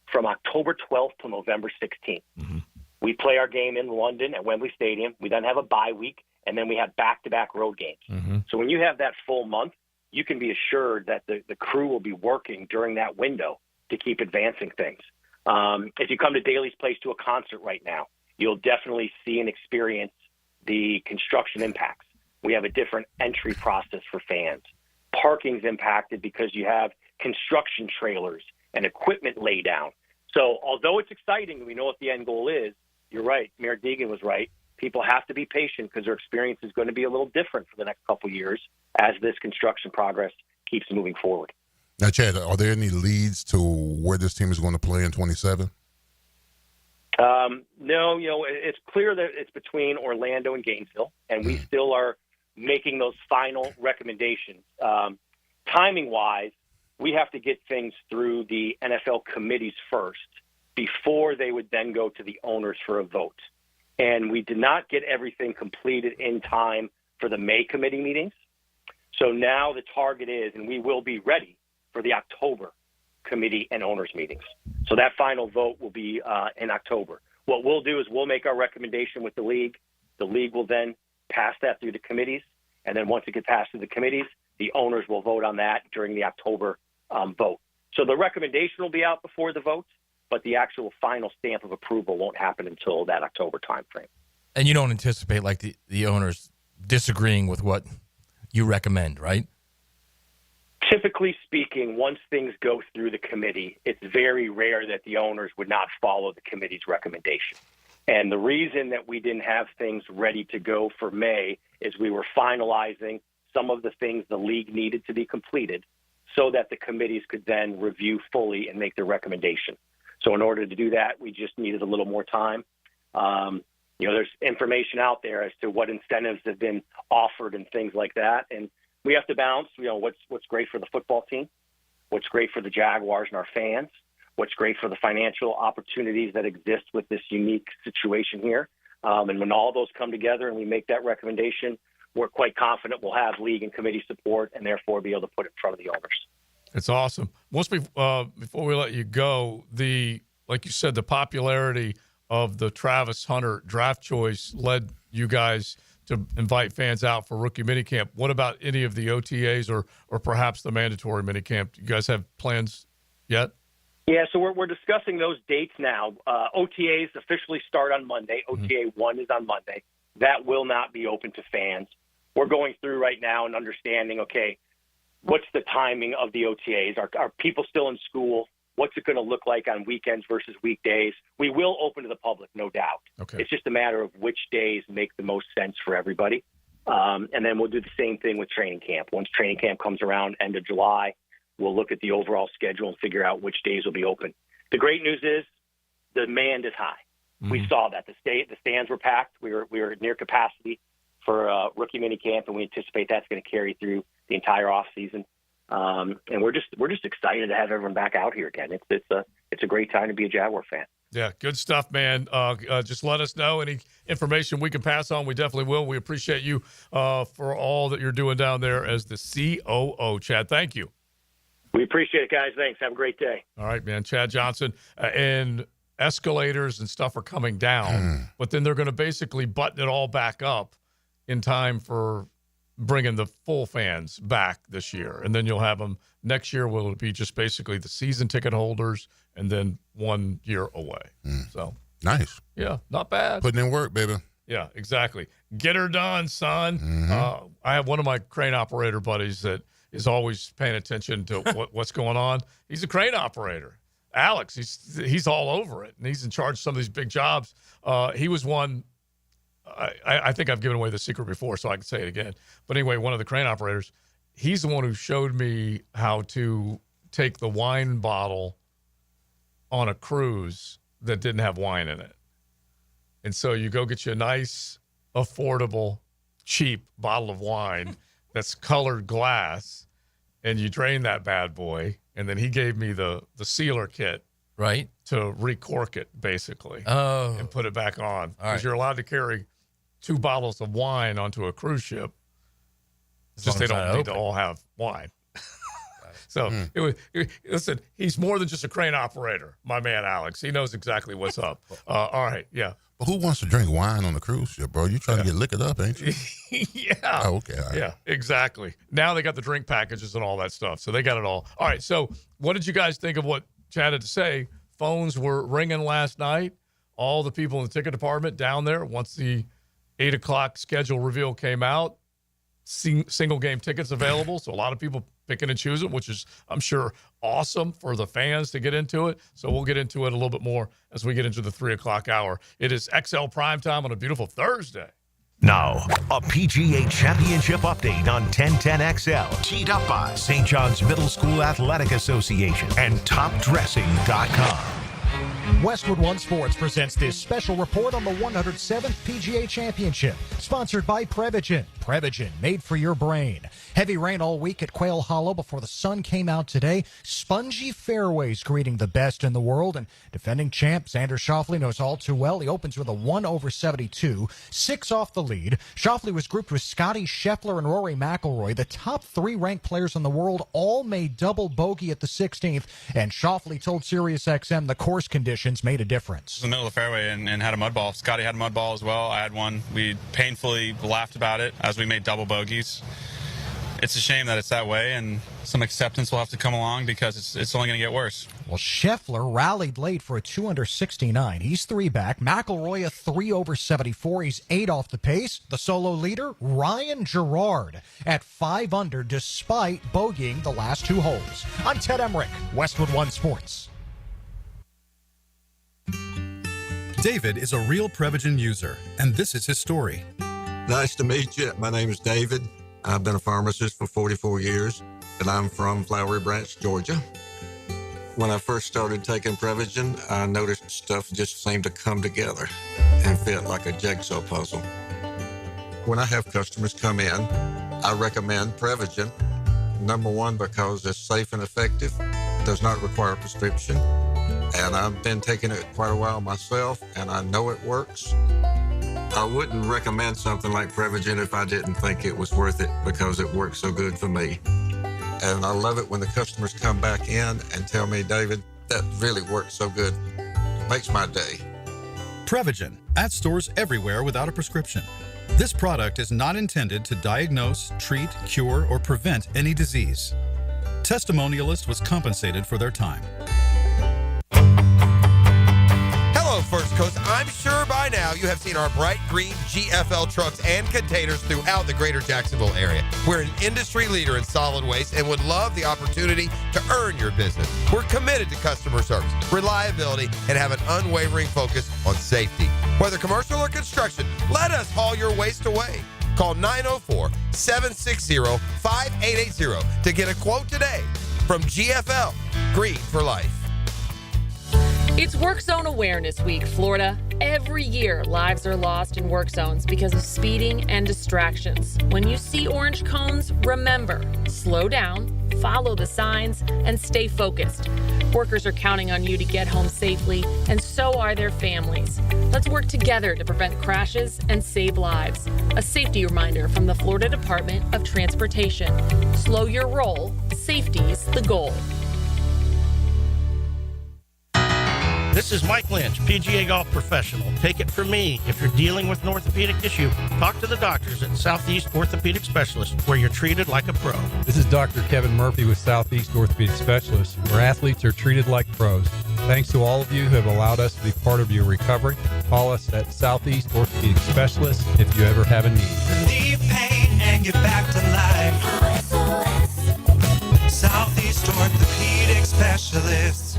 from October 12th to November 16th. We play our game in London at Wembley Stadium. We then have a bye week, and then we have back-to-back road games. So when you have that full month, you can be assured that the crew will be working during that window to keep advancing things. If you come to Daly's Place to a concert right now, you'll definitely see and experience the construction impacts. We have a different entry process for fans. Parking's impacted because you have construction trailers and equipment lay down. So although it's exciting and we know what the end goal is, you're right. Mayor Deegan was right. People have to be patient because their experience is going to be a little different for the next couple of years as this construction progress keeps moving forward. Now, Chad, are there any leads to where this team is going to play in 2027? No, it's clear that it's between Orlando and Gainesville, and we still are making those final recommendations. Timing-wise, we have to get things through the NFL committees first before they would then go to the owners for a vote. And we did not get everything completed in time for the May committee meetings. So now the target is, and we will be ready for the October committee and owners meetings. So that final vote will be in October. What we'll do is we'll make our recommendation with the league. The league will then pass that through the committees. And then once it gets passed through the committees, the owners will vote on that during the October vote. So the recommendation will be out before the vote, but the actual final stamp of approval won't happen until that October timeframe. And you don't anticipate like the owners disagreeing with what you recommend, right? Typically speaking, once things go through the committee, it's very rare that the owners would not follow the committee's recommendation. And the reason that we didn't have things ready to go for May is we were finalizing some of the things the league needed to be completed so that the committees could then review fully and make their recommendation. So in order to do that, we just needed a little more time. There's information out there as to what incentives have been offered and things like that. And we have to balance, what's great for the football team, what's great for the Jaguars and our fans, what's great for the financial opportunities that exist with this unique situation here. And when all those come together and we make that recommendation, we're quite confident we'll have league and committee support and therefore be able to put it in front of the owners. It's awesome. Before we let you go, like you said, the popularity of the Travis Hunter draft choice led you guys to invite fans out for rookie minicamp. What about any of the OTAs or perhaps the mandatory minicamp? Do you guys have plans yet? Yeah, so we're discussing those dates now. OTAs officially start on Monday. OTA 1 is on Monday. That will not be open to fans. We're going through right now and understanding, okay, what's the timing of the OTAs? Are people still in school? What's it going to look like on weekends versus weekdays? We will open to the public, no doubt. Okay. It's just a matter of which days make the most sense for everybody. And then we'll do the same thing with training camp. Once training camp comes around, end of July, we'll look at the overall schedule and figure out which days will be open. The great news is the demand is high. Mm-hmm. We saw that. The stands were packed. We were near capacity for rookie minicamp, and we anticipate that's going to carry through the entire off season. And we're just excited to have everyone back out here again. It's a great time to be a Jaguar fan. Yeah, good stuff, man. Just let us know any information we can pass on. We definitely will. We appreciate you for all that you're doing down there as the COO, Chad. Thank you. We appreciate it, guys. Thanks. Have a great day. All right, man. Chad Johnson. And escalators and stuff are coming down, but then they're going to basically button it all back up in time for bringing the full fans back this year. And then you'll have them next year. Will it be just basically the season ticket holders and then 1 year away? So nice. Yeah, not bad. Putting in work, baby. Yeah, exactly. Get her done, son. I have one of my crane operator buddies that is always paying attention to what's going on. He's a crane operator. Alex, he's all over it, and he's in charge of some of these big jobs. He was one. I think I've given away the secret before, so I can say it again. But anyway, one of the crane operators, he's the one who showed me how to take the wine bottle on a cruise that didn't have wine in it. And so you go get you a nice, affordable, cheap bottle of wine that's colored glass, and you drain that bad boy. And then he gave me the sealer kit, right, to recork it basically, and put it back on. Because you're allowed to carry 2 bottles of wine onto a cruise ship. It's just they don't need to all have wine. So listen, he's more than just a crane operator, my man Alex. He knows exactly what's up. All right, yeah. But who wants to drink wine on a cruise ship, bro? You trying to get liquored up, ain't you? Yeah. Oh, okay. All right. Yeah, exactly. Now they got the drink packages and all that stuff. So they got it all. All right, so what did you guys think of what Chad had to say? Phones were ringing last night. All the people in the ticket department down there, once the 8 o'clock schedule reveal came out, single game tickets available. So a lot of people picking and choosing, which is, I'm sure, awesome for the fans to get into it. So we'll get into it a little bit more as we get into the 3 o'clock hour. It is XL Primetime on a beautiful Thursday. Now, a PGA Championship update on 1010XL, teed up by St. John's Middle School Athletic Association and TopDressing.com. Westwood One Sports presents this special report on the 107th PGA Championship, sponsored by Prevagen. Prevagen, made for your brain. Heavy rain all week at Quail Hollow before the sun came out today. Spongy fairways greeting the best in the world, and defending champ Xander Schauffele knows all too well. He opens with a 1/72, 6 off the lead. Schauffele was grouped with Scotty Scheffler and Rory McIlroy. The top 3 ranked players in the world all made double bogey at the 16th, and Schauffele told SiriusXM the course conditions made a difference. In the middle of the fairway and had a mud ball. Scotty had a mud ball as well. I had one. We painfully laughed about it as we made double bogeys. It's a shame that it's that way, and some acceptance will have to come along because it's only going to get worse. Well, Scheffler rallied late for a 2 under 69. He's 3 back. McIlroy a 3 over 74. He's 8 off the pace. The solo leader, Ryan Gerard, at 5 under despite bogeying the last 2 holes. I'm Ted Emmerich, Westwood One Sports. David is a real Prevagen user, and this is his story. Nice to meet you. My name is David. I've been a pharmacist for 44 years, and I'm from Flowery Branch, Georgia. When I first started taking Prevagen, I noticed stuff just seemed to come together and fit like a jigsaw puzzle. When I have customers come in, I recommend Prevagen. Number one, because it's safe and effective, does not require a prescription, and I've been taking it quite a while myself, and I know it works. I wouldn't recommend something like Prevagen if I didn't think it was worth it because it works so good for me. And I love it when the customers come back in and tell me, David, that really works so good. It makes my day. Prevagen, at stores everywhere without a prescription. This product is not intended to diagnose, treat, cure, or prevent any disease. Testimonialist was compensated for their time. Hello, First Coast. I'm sure by now you have seen our bright green GFL trucks and containers throughout the greater Jacksonville area. We're an industry leader in solid waste and would love the opportunity to earn your business. We're committed to customer service, reliability, and have an unwavering focus on safety. Whether commercial or construction, let us haul your waste away. Call 904-760-5880 to get a quote today from GFL, Green for Life. It's Work Zone Awareness Week, Florida. Every year, lives are lost in work zones because of speeding and distractions. When you see orange cones, remember, slow down, follow the signs, and stay focused. Workers are counting on you to get home safely, and so are their families. Let's work together to prevent crashes and save lives. A safety reminder from the Florida Department of Transportation. Slow your roll. Safety's the goal. This is Mike Lynch, PGA Golf Professional. Take it from me, if you're dealing with an orthopedic issue, talk to the doctors at Southeast Orthopedic Specialists, where you're treated like a pro. This is Dr. Kevin Murphy with Southeast Orthopedic Specialists, where athletes are treated like pros. Thanks to all of you who have allowed us to be part of your recovery. Call us at Southeast Orthopedic Specialists if you ever have a need. Relieve pain and get back to life. Southeast Orthopedic Specialists.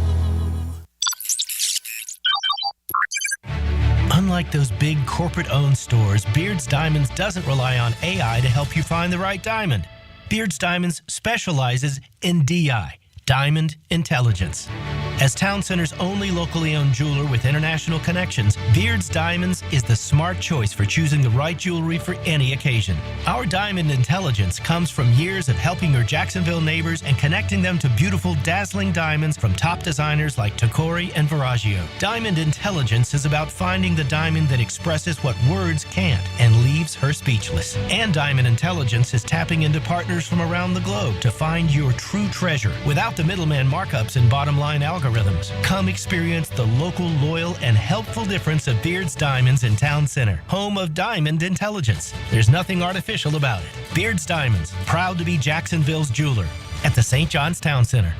Unlike those big corporate-owned stores, Beard's Diamonds doesn't rely on AI to help you find the right diamond. Beard's Diamonds specializes in DI, Diamond Intelligence. As Town Center's only locally owned jeweler with international connections, Beard's Diamonds is the smart choice for choosing the right jewelry for any occasion. Our Diamond Intelligence comes from years of helping your Jacksonville neighbors and connecting them to beautiful, dazzling diamonds from top designers like Tacori and Verragio. Diamond Intelligence is about finding the diamond that expresses what words can't and leaves her speechless. And Diamond Intelligence is tapping into partners from around the globe to find your true treasure without the middleman markups and bottom-line algorithms. Come experience the local, loyal, and helpful difference of Beard's Diamonds in Town Center, home of Diamond Intelligence. There's nothing artificial about it. Beard's Diamonds, proud to be Jacksonville's jeweler at the St. John's Town Center.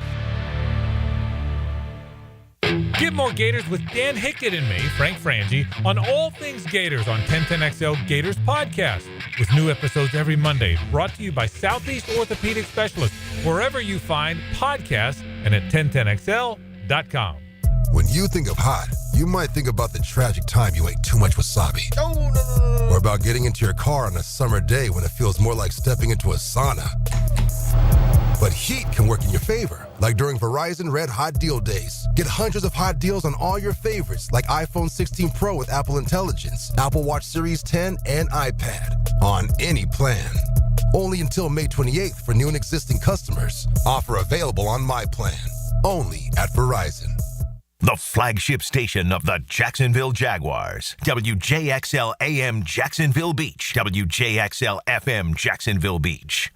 Get more Gators with Dan Hickett and me, Frank Frangie, on all things Gators on 1010XL Gators Podcast, with new episodes every Monday, brought to you by Southeast Orthopedic Specialists, wherever you find podcasts and at 1010XL.com. When you think of hot, you might think about the tragic time you ate too much wasabi. Oh, no. Or about getting into your car on a summer day when it feels more like stepping into a sauna. But heat can work in your favor, like during Verizon Red Hot Deal Days. Get hundreds of hot deals on all your favorites, like iPhone 16 Pro with Apple Intelligence, Apple Watch Series 10, and iPad, on any plan. Only until May 28th for new and existing customers. Offer available on My Plan. Only at Verizon. The flagship station of the Jacksonville Jaguars. WJXL AM Jacksonville Beach. WJXL FM Jacksonville Beach.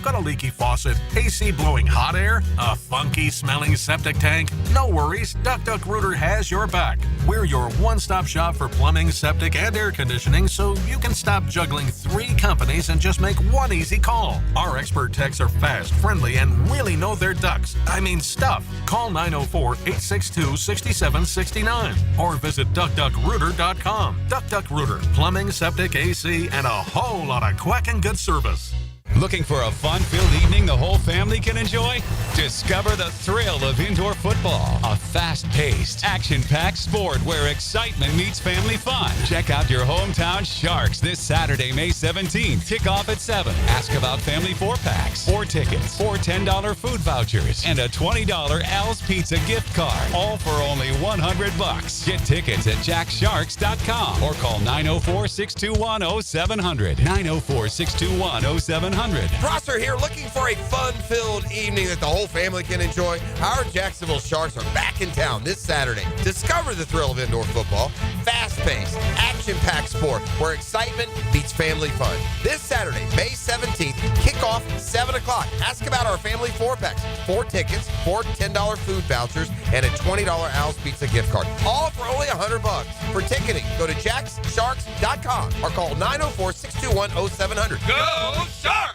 Got a leaky faucet? AC blowing hot air? A funky smelling septic tank? No worries, Duck Duck Rooter has your back. We're your one-stop shop for plumbing, septic, and air conditioning, so you can stop juggling 3 companies and just make one easy call. Our expert techs are fast, friendly, and really know their ducks. I mean stuff. Call 904-862-6769 or visit DuckDuckRooter.com. Duck Duck Rooter, plumbing, septic, AC, and a whole lot of quacking good service. Looking for a fun-filled evening the whole family can enjoy? Discover the thrill of indoor football, a fast-paced, action-packed sport where excitement meets family fun. Check out your hometown Sharks this Saturday, May 17th. Kickoff at 7. Ask about family 4-packs, 4 tickets, 4 $10 food vouchers, and a $20 Al's Pizza gift card, all for only $100. Get tickets at jacksharks.com or call 904-621-0700. 904-621-0700. Prosser here, looking for a fun-filled evening that the whole family can enjoy. Our Jacksonville Sharks are back in town this Saturday. Discover the thrill of indoor football, fast-paced, action-packed sport where excitement beats family fun. This Saturday, May 17th, kickoff 7 o'clock. Ask about our family 4-packs, 4 tickets, 4 $10 food vouchers, and a $20 Al's Pizza gift card. All for only $100. For ticketing, go to jacksharks.com or call 904-621-0700. Go Sharks!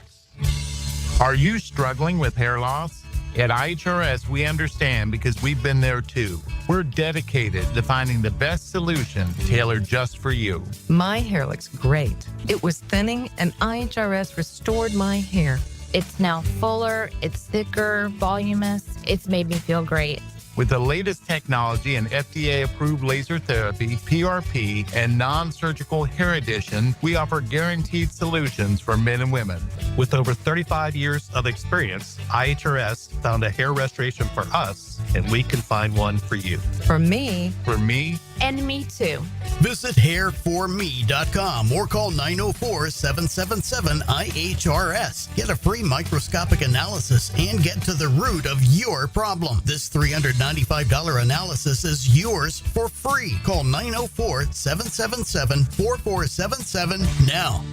Are you struggling with hair loss? At IHRS, we understand because we've been there too. We're dedicated to finding the best solution tailored just for you. My hair looks great. It was thinning, and IHRS restored my hair. It's now fuller, it's thicker, voluminous. It's made me feel great. With the latest technology and FDA-approved laser therapy, PRP, and non-surgical hair addition, we offer guaranteed solutions for men and women. With over 35 years of experience, IHRS found a hair restoration for us, and we can find one for you. For me. For me. And me too. Visit hairforme.com or call 904-777-IHRS. Get a free microscopic analysis and get to the root of your problem. This $395 analysis is yours for free. Call 904-777-4477 now.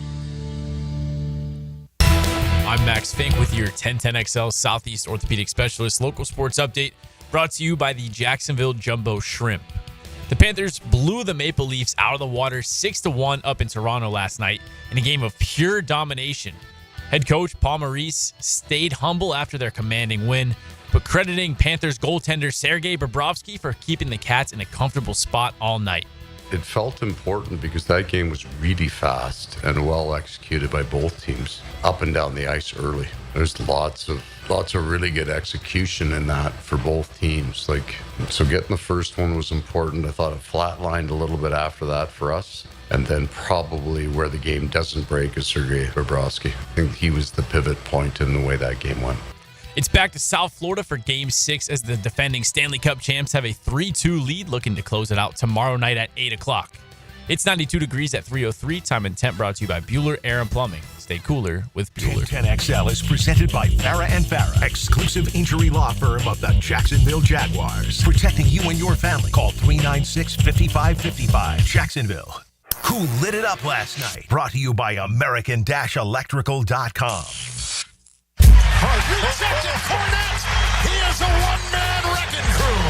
I'm Max Fink with your 1010XL Southeast Orthopedic Specialist local sports update, brought to you by the Jacksonville Jumbo Shrimp. The Panthers blew the Maple Leafs out of the water 6-1 up in Toronto last night in a game of pure domination. Head coach Paul Maurice stayed humble after their commanding win, but crediting Panthers goaltender Sergei Bobrovsky for keeping the Cats in a comfortable spot all night. It felt important because that game was really fast and well executed by both teams up and down the ice early. There's lots of really good execution in that for both teams. So getting the first one was important. I thought it flatlined a little bit after that for us. And then probably where the game doesn't break is Sergei Bobrovsky. I think he was the pivot point in the way that game went. It's back to South Florida for Game 6 as the defending Stanley Cup champs have a 3-2 lead, looking to close it out tomorrow night at 8 o'clock. It's 92 degrees at 3:03. Time and temp brought to you by Bueller Air and Plumbing. Stay cooler with Bueller. 1010XL is presented by Farah & Farah, exclusive injury law firm of the Jacksonville Jaguars. Protecting you and your family. Call 396-5555. Jacksonville. Who lit it up last night? Brought to you by American-Electrical.com. Rejected Cornette. He is a one-man wrecking crew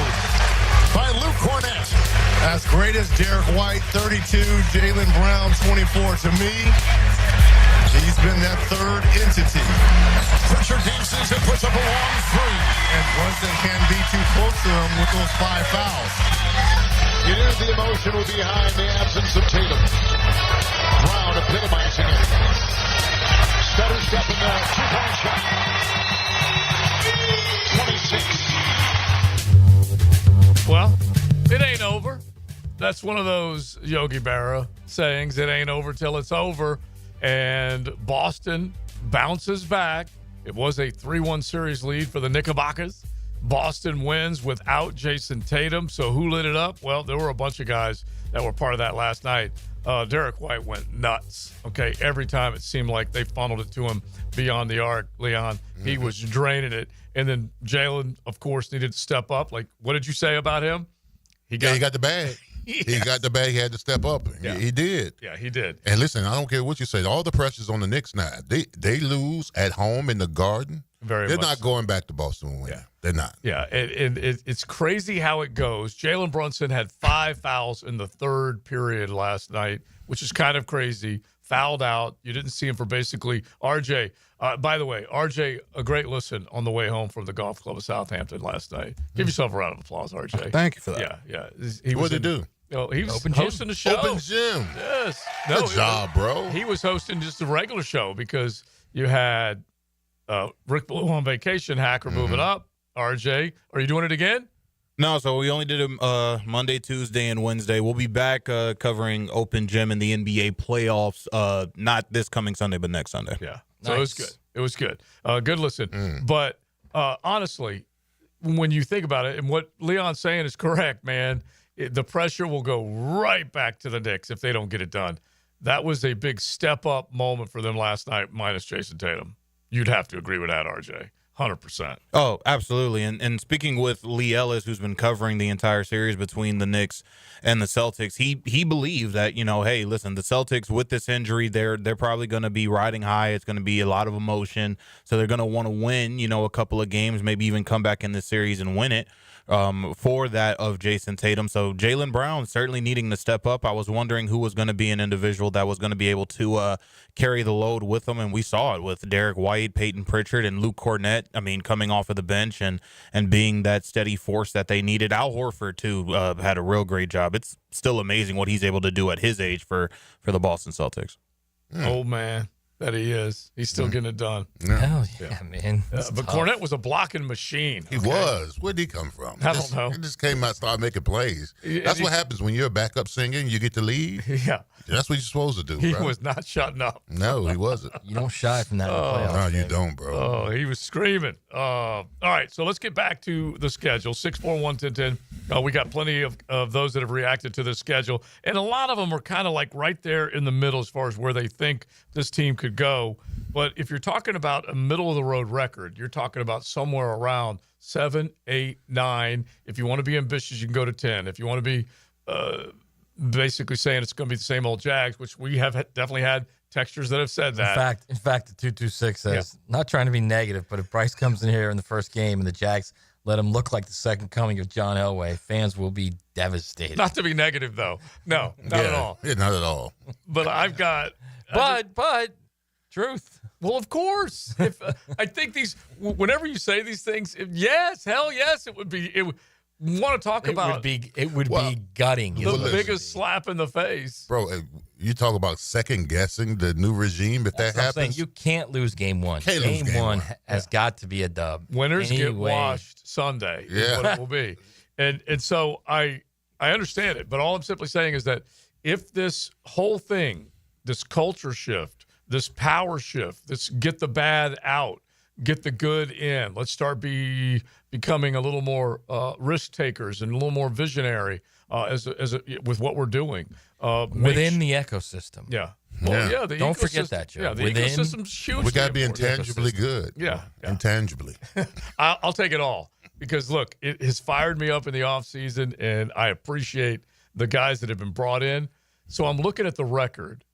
by Luke Cornette. As great as Derek White, 32, Jaylen Brown, 24. To me, he's been that third entity. Richard Dean Season puts up a long three. And Brunson can't be too close to him with those 5 fouls. You knew the emotion would be high in the absence of Tatum. Brown epitomizing it. Stutter step in the two-point shot. 26. Well, it ain't over. That's one of those Yogi Berra sayings. It ain't over till it's over. And Boston bounces back. It was a 3-1 series lead for the Knickerbockers. Boston wins without Jason Tatum. So who lit it up? Well, there were a bunch of guys that were part of that last night. Derek White went nuts. Okay, every time it seemed like they funneled it to him beyond the arc, Leon. He was draining it. And then Jaylen, of course, needed to step up. Like, what did you say about him? He got the bag. He got the bag. He had to step up. Yeah. He did. Yeah, he did. And listen, I don't care what you say. All the pressure's on the Knicks now. They lose at home in the Garden. They're not going back to Boston and winning. Yeah. They're not. Yeah, it's crazy how it goes. Jalen Brunson had 5 fouls in the third period last night, which is kind of crazy. Fouled out. You didn't see him for basically RJ. By the way, RJ, a great listen on the way home from the golf club of Southampton last night. Give yourself a round of applause, RJ. Thank you for that. Yeah. What did he do? He was Open hosting gym. the show. Open gym. Yes. Good job, bro. He was hosting just a regular show because you had Rick Blue on vacation, Hacker moving up. RJ, are you doing it again? No, so we only did it Monday, Tuesday, and Wednesday. We'll be back covering Open Gym and the NBA playoffs, not this coming Sunday, but next Sunday. Yeah. So It was good. It was good. Good listen. But honestly, when you think about it, and what Leon's saying is correct, man, the pressure will go right back to the Knicks if they don't get it done. That was a big step-up moment for them last night, minus Jason Tatum. You'd have to agree with that, RJ. 100%. Oh, absolutely. And speaking with Lee Ellis, who's been covering the entire series between the Knicks and the Celtics, he believed that, hey, listen, the Celtics with this injury, they're probably going to be riding high. It's going to be a lot of emotion. So they're going to want to win, a couple of games, maybe even come back in this series and win it. For that of Jason Tatum. So Jaylen Brown certainly needing to step up. I was wondering who was going to be an individual that was going to be able to carry the load with them, and we saw it with Derek White, Peyton Pritchard, and Luke Cornett, coming off of the bench and being that steady force that they needed. Al Horford, too, had a real great job. It's still amazing what he's able to do at his age for the Boston Celtics. Old man that he is. He's still getting it done. Hell yeah, man. But Cornette was a blocking machine. He was. Where'd he come from? I don't know. He just came out, started making plays. That's what happens when you're a backup singer and you get to lead. Yeah. That's what you're supposed to do, He bro. was not shutting up. No, he wasn't. You don't shy from that in the playoffs. No, you don't, bro. Oh, he was screaming. All right, so let's get back to the schedule. 641-1010. We got plenty of those that have reacted to this schedule, and a lot of them are kind of like right there in the middle as far as where they think this team could go. But if you're talking about a middle-of-the-road record, you're talking about somewhere around 7, 8, 9. If you want to be ambitious, you can go to 10. If you want to be basically saying it's going to be the same old Jags, which we have definitely had textures that have said that. In fact, the 226 says, not trying to be negative, but if Bryce comes in here in the first game and the Jags let him look like the second coming of John Elway, fans will be devastated. Not to be negative, though. No, not at all. Yeah, not at all. But I've got... But truth. Well, of course. If I think whenever you say these things, hell yes, it would be. Want to talk about? It would be gutting. The biggest slap in the face, bro. You talk about second guessing the new regime. If that happens, you can't lose game one. Game one has got to be a dub. Winners get washed Sunday. Yeah, is what it will be. And so I understand it, but all I'm simply saying is that if this whole thing, this culture shift, this power shift, this get the bad out, get the good in. Let's start becoming a little more risk takers and a little more visionary with what we're doing within the ecosystem. Yeah. Well, yeah. Don't forget that, Joe. Yeah, the ecosystem's huge. We got to be intangibly good. Yeah. Intangibly. I'll take it all because look, it has fired me up in the offseason, and I appreciate the guys that have been brought in. So I'm looking at the record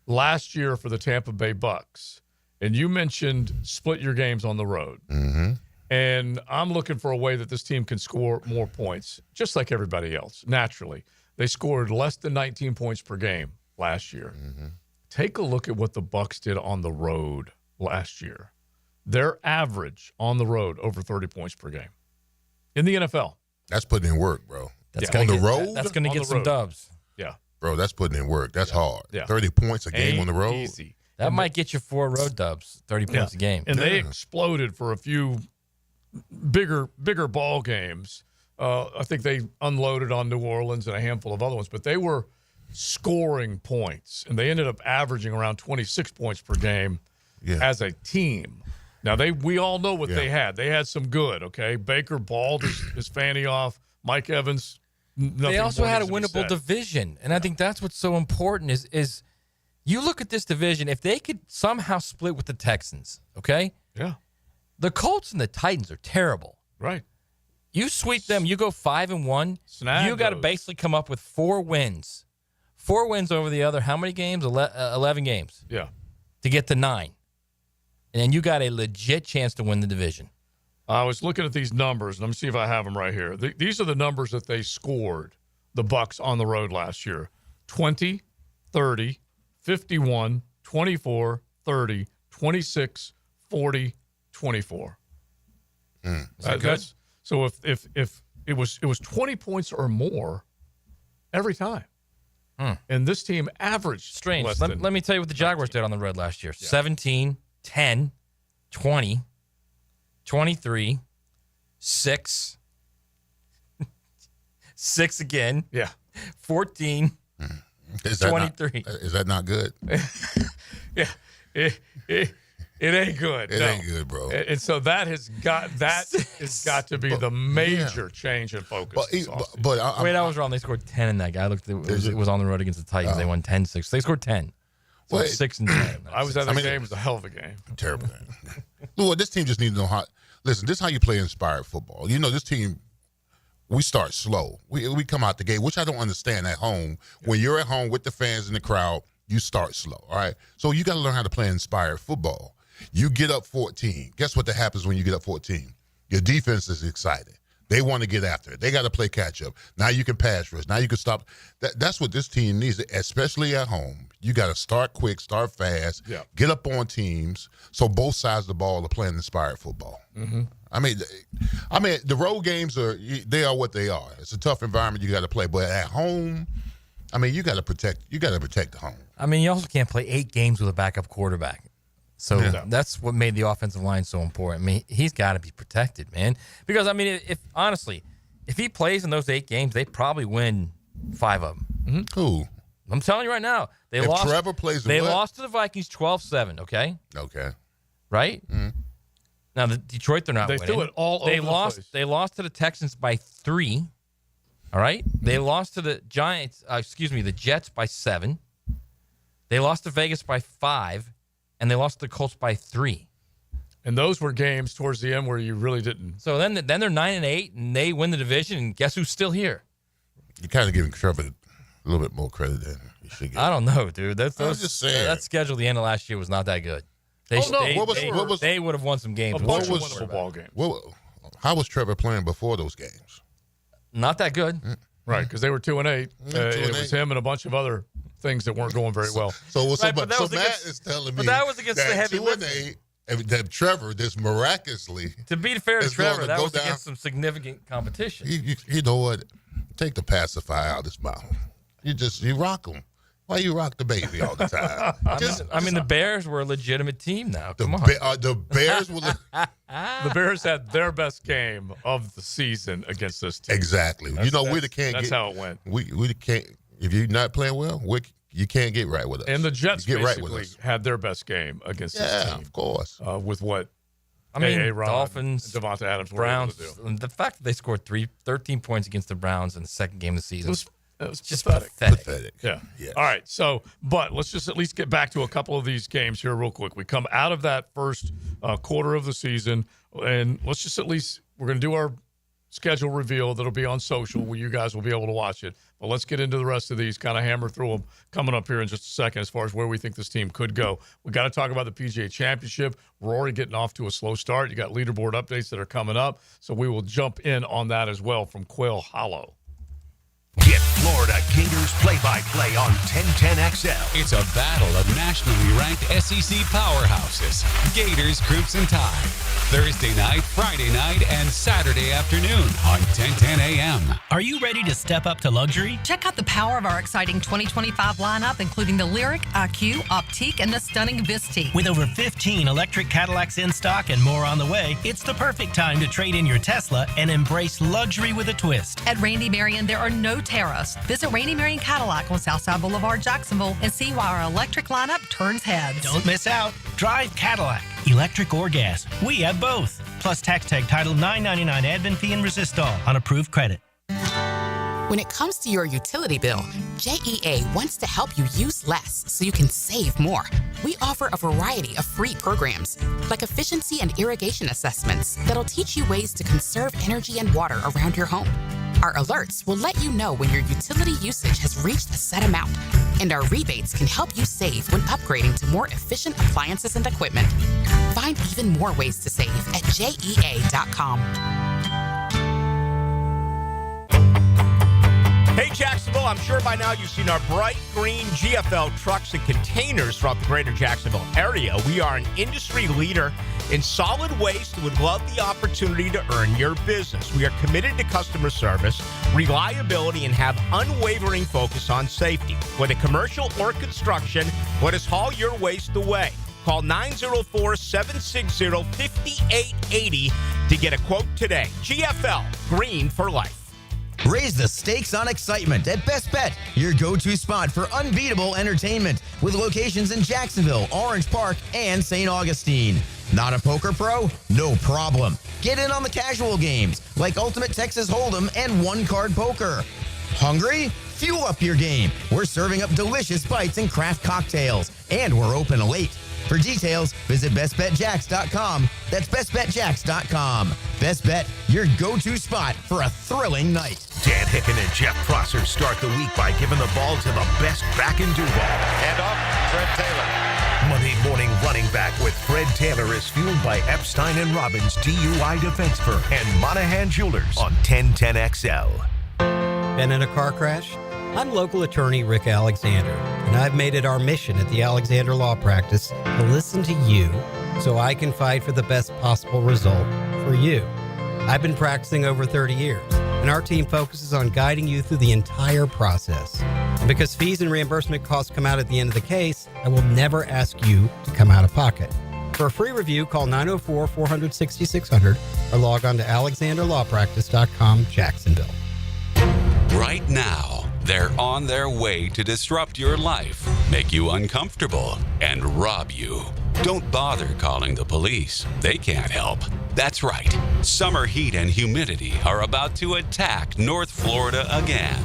last year for the Tampa Bay Bucks. And you mentioned split your games on the road. Mm-hmm. And I'm looking for a way that this team can score more points, just like everybody else, naturally. They scored less than 19 points per game last year. Mm-hmm. Take a look at what the Bucks did on the road last year. Their average on the road over 30 points per game in the NFL. That's putting in work, bro. That's on the road? That's going to get some dubs. Yeah. Bro, that's putting in work. That's hard. Yeah. 30 points a game on the road. Easy. That might get you 4 road dubs, 30 points a game. And they exploded for a few bigger ball games. I think they unloaded on New Orleans and a handful of other ones, but they were scoring points, and they ended up averaging around 26 points per game as a team. Now, we all know what they had. They had some good, okay? Baker balled his fanny off. Mike Evans, they also had a winnable division, and I think that's what's so important is you look at this division, if they could somehow split with the Texans, okay? Yeah. The Colts and the Titans are terrible. Right. You sweep them, you go 5-1. You got to basically come up with 4 wins. 4 wins over the other, how many games? 11 games. Yeah. To get to 9. And then you got a legit chance to win the division. I was looking at these numbers. Let me see if I have them right here. These are the numbers that they scored, the Bucs, on the road last year. 20, 30, 51, 24, 30, 26, 40, 24. Is that good? So if it was 20 points or more every time. And this team averaged strange. less Let, than let me tell you what the Jaguars did on the road last year. 17, 10, 20, 23, 6, 6 again. Yeah. 14, Is that 23. Is that not good? Yeah. It ain't good. It no. ain't good, bro. And so that has got to be the major change in focus. Wait, I was wrong. They scored 10 in that guy. I looked. It was on the road against the Titans. They won 10-6. They scored 10. So Wait. 6 and 10. I was at that game. It was a hell of a game. Terrible game. Look, this team just needs to know how. Listen, this is how you play inspired football. You know, this team, we start slow. We come out the gate, which I don't understand at home. When you're at home with the fans in the crowd, you start slow, all right? So you got to learn how to play inspired football. You get up 14. Guess what happens when you get up 14? Your defense is excited. They want to get after it. They got to play catch-up. Now you can pass rush. Now you can stop. That's what this team needs, especially at home. You got to start quick, start fast, get up on teams so both sides of the ball are playing inspired football. Mm-hmm. I mean, the road games are what they are. It's a tough environment you got to play, but at home, I mean, you got to protect the home. I mean, you also can't play 8 games with a backup quarterback. So that's what made the offensive line so important. I mean, he's got to be protected, man. Because, I mean, if he plays in those 8 games, they probably win 5 of them. Mm-hmm. Cool. I'm telling you right now. They lost to the Vikings 12-7, okay? Okay. Right? Mm-hmm. Now, the Detroit, they're not winning. They threw it all over the place. They lost to the Texans by 3, all right? They lost to the the Jets by 7. They lost to Vegas by 5. And they lost to the Colts by 3. And those were games towards the end where you really didn't. So then they're 9-8, and they win the division. And guess who's still here? You're kind of giving Trevor a little bit more credit than you should get. I don't know, dude. I'm just saying. That schedule at the end of last year was not that good. They would have won some games. What was a football game? How was Trevor playing before those games? Not that good. Right, because they were 2-8. It was him and a bunch of other things that weren't going very well. So Matt is telling me that was against the heavy lifting. That Trevor, this miraculously. To be fair to Trevor, that was against some significant competition. You know what? Take the pacifier out of his mouth. You rock him. Why you rock the baby all the time? The Bears were a legitimate team now. Come on. The Bears were. The Bears had their best game of the season against this team. Exactly. That's how it went. We can't. If you're not playing well, you can't get right with us. And the Jets basically had their best game against this team. Yeah, of course. With what? Dolphins, and Devonta Adams, Browns. Browns. The fact that they scored 13 points against the Browns in the second game of the season it was just pathetic. Yeah. Yes. All right. So, but let's just at least get back to a couple of these games here real quick. We come out of that first quarter of the season, and let's just we're going to do our schedule reveal that'll be on social where you guys will be able to watch it. But let's get into the rest of these, kind of hammer through them coming up here in just a second as far as where we think this team could go. We got to talk about the PGA Championship. Rory getting off to a slow start. You got leaderboard updates that are coming up. So we will jump in on that as well from Quail Hollow. Get Florida Gators play-by-play on 1010XL. It's a battle of nationally ranked SEC powerhouses. Gators Crimson Tide. Thursday night, Friday night, and Saturday afternoon on 1010 AM. Are you ready to step up to luxury? Check out the power of our exciting 2025 lineup, including the Lyric, IQ, Optique, and the stunning Visti. With over 15 electric Cadillacs in stock and more on the way, it's the perfect time to trade in your Tesla and embrace luxury with a twist. At Randy Marion, there are no tariffs. Visit Randy Marion Cadillac on Southside Boulevard, Jacksonville, and see why our electric lineup turns heads. Don't miss out. Drive Cadillac, electric or gas. We have both. Plus tax tag title $9.99 admin fee and resistol on approved credit. When it comes to your utility bill, JEA wants to help you use less so you can save more. We offer a variety of free programs, like efficiency and irrigation assessments that'll teach you ways to conserve energy and water around your home. Our alerts will let you know when your utility usage has reached a set amount, and our rebates can help you save when upgrading to more efficient appliances and equipment. Find even more ways to save at JEA.com. Hey, Jacksonville, I'm sure by now you've seen our bright green GFL trucks and containers throughout the greater Jacksonville area. We are an industry leader in solid waste and would love the opportunity to earn your business. We are committed to customer service, reliability, and have unwavering focus on safety. Whether commercial or construction, let us haul your waste away. Call 904-760-5880 to get a quote today. GFL, green for life. Raise the stakes on excitement at Best Bet, your go-to spot for unbeatable entertainment, with locations in Jacksonville, Orange Park, and St. Augustine. Not a poker pro? No problem. Get in on the casual games, like Ultimate Texas Hold'em and one-card poker. Hungry? Fuel up your game. We're serving up delicious bites and craft cocktails, and we're open late. For details, visit bestbetjacks.com. That's bestbetjacks.com. Best Bet, your go-to spot for a thrilling night. Dan Hicken and Jeff Prosser start the week by giving the ball to the best back in Duval. And off, Fred Taylor. Monday morning running back with Fred Taylor is fueled by Epstein & Robbins DUI Defense Firm and Monahan Jewelers on 1010XL. Been in a car crash? I'm local attorney Rick Alexander, and I've made it our mission at the Alexander Law Practice to listen to you so I can fight for the best possible result for you. I've been practicing over 30 years, and our team focuses on guiding you through the entire process. And because fees and reimbursement costs come out at the end of the case, I will never ask you to come out of pocket. For a free review, call 904-400-6600 or log on to alexanderlawpractice.com, Jacksonville. Right now, they're on their way to disrupt your life, make you uncomfortable, and rob you. Don't bother calling the police. They can't help. That's right. Summer heat and humidity are about to attack North Florida again.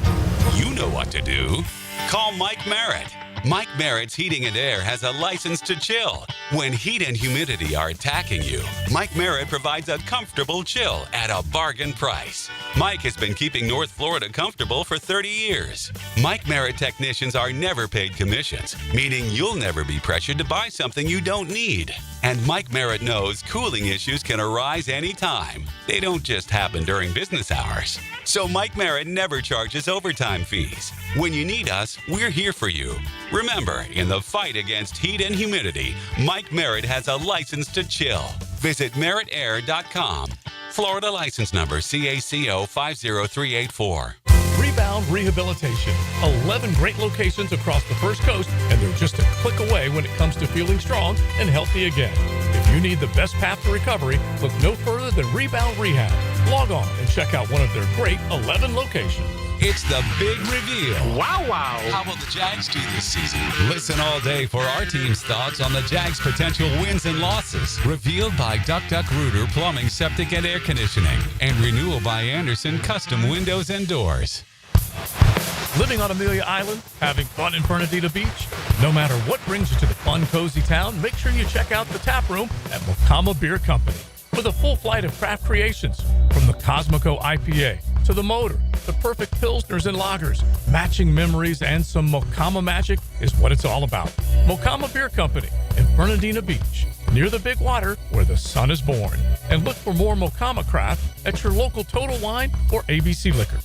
You know what to do. Call Mike Merritt. Mike Merritt's Heating and Air has a license to chill. When heat and humidity are attacking you, Mike Merritt provides a comfortable chill at a bargain price. Mike has been keeping North Florida comfortable for 30 years. Mike Merritt technicians are never paid commissions, meaning you'll never be pressured to buy something you don't need. And Mike Merritt knows cooling issues can arise anytime. They don't just happen during business hours. So Mike Merritt never charges overtime fees. When you need us, we're here for you. Remember, in the fight against heat and humidity, Mike Merritt has a license to chill. Visit merrittair.com. Florida license number CACO 50384. Rebound Rehabilitation. 11 great locations across the First Coast, and they're just a click away when it comes to feeling strong and healthy again. If you need the best path to recovery, look no further than Rebound Rehab. Log on and check out one of their great 11 locations. It's the big reveal. Wow. How will the Jags do this season? Listen all day for our team's thoughts on the Jags' potential wins and losses. Revealed by Rooter Plumbing, Septic, and Air Conditioning. And Renewal by Anderson Custom Windows and Doors. Living on Amelia Island, having fun in Fernandina Beach? No matter what brings you to the fun, cozy town, make sure you check out the tap room at Mocama Beer Company. With a full flight of craft creations, from the Cosmico IPA to the Motor, the perfect Pilsners and Lagers, matching memories and some Mocama magic is what it's all about. Mocama Beer Company in Fernandina Beach, near the big water where the sun is born. And look for more Mocama craft at your local Total Wine or ABC Liquors.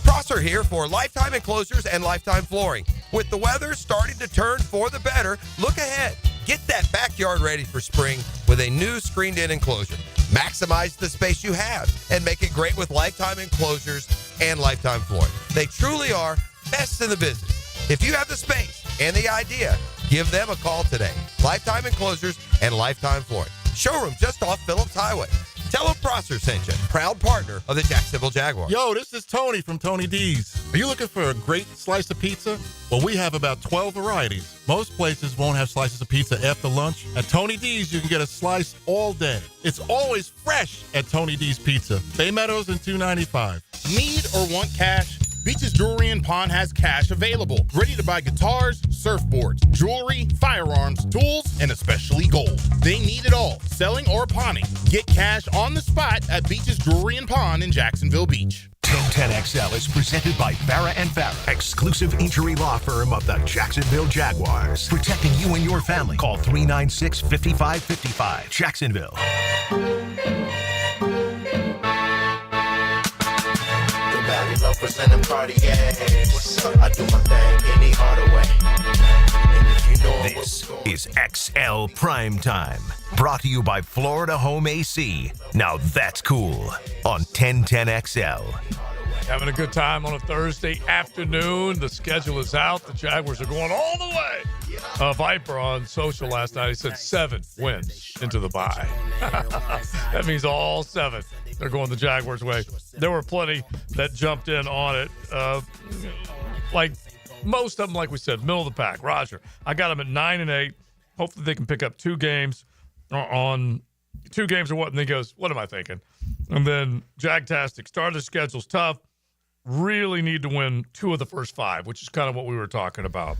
Prosser here for Lifetime Enclosures and Lifetime Flooring. With the weather starting to turn for the better, look ahead. Get that backyard ready for spring with a new screened-in enclosure. Maximize the space you have and make it great with Lifetime Enclosures and Lifetime Flooring. They truly are best in the business. If you have the space and the idea, give them a call today. Lifetime Enclosures and Lifetime Flooring. Showroom just off Phillips Highway. Tell them Prosser sent you, proud partner of the Jacksonville Jaguars. Yo, this is Tony from Tony D's. Are you looking for a great slice of pizza? Well, we have about 12 varieties. Most places won't have slices of pizza after lunch. At Tony D's, you can get a slice all day. It's always fresh at Tony D's Pizza. Bay Meadows and $2.95. Need or want cash? Beaches Jewelry and Pawn has cash available. Ready to buy guitars, surfboards, jewelry, firearms, tools, and especially gold. They need it all, selling or pawning. Get cash on the spot at Beaches Jewelry and Pawn in Jacksonville Beach. 1010XL is presented by Farah and Farah, exclusive injury law firm of the Jacksonville Jaguars. Protecting you and your family. Call 396-5555. Jacksonville. Presenting party, I do my thing any harder way. And if you know this is XL Primetime, brought to you by Florida Home AC. Now that's cool on 1010XL. Having a good time on a Thursday afternoon. The schedule is out. The Jaguars are going all the way. Viper on social last night, he said 7 wins into the bye. That means all 7. They're going the Jaguars' way. There were plenty that jumped in on it. Like most of them, like we said, middle of the pack. Roger, I got them at 9-8. Hopefully they can pick up 2 games on 2 games or what. And then he goes, what am I thinking? And then Jagtastic started the schedule's tough. Really need to win 2 of the first 5, which is kind of what we were talking about.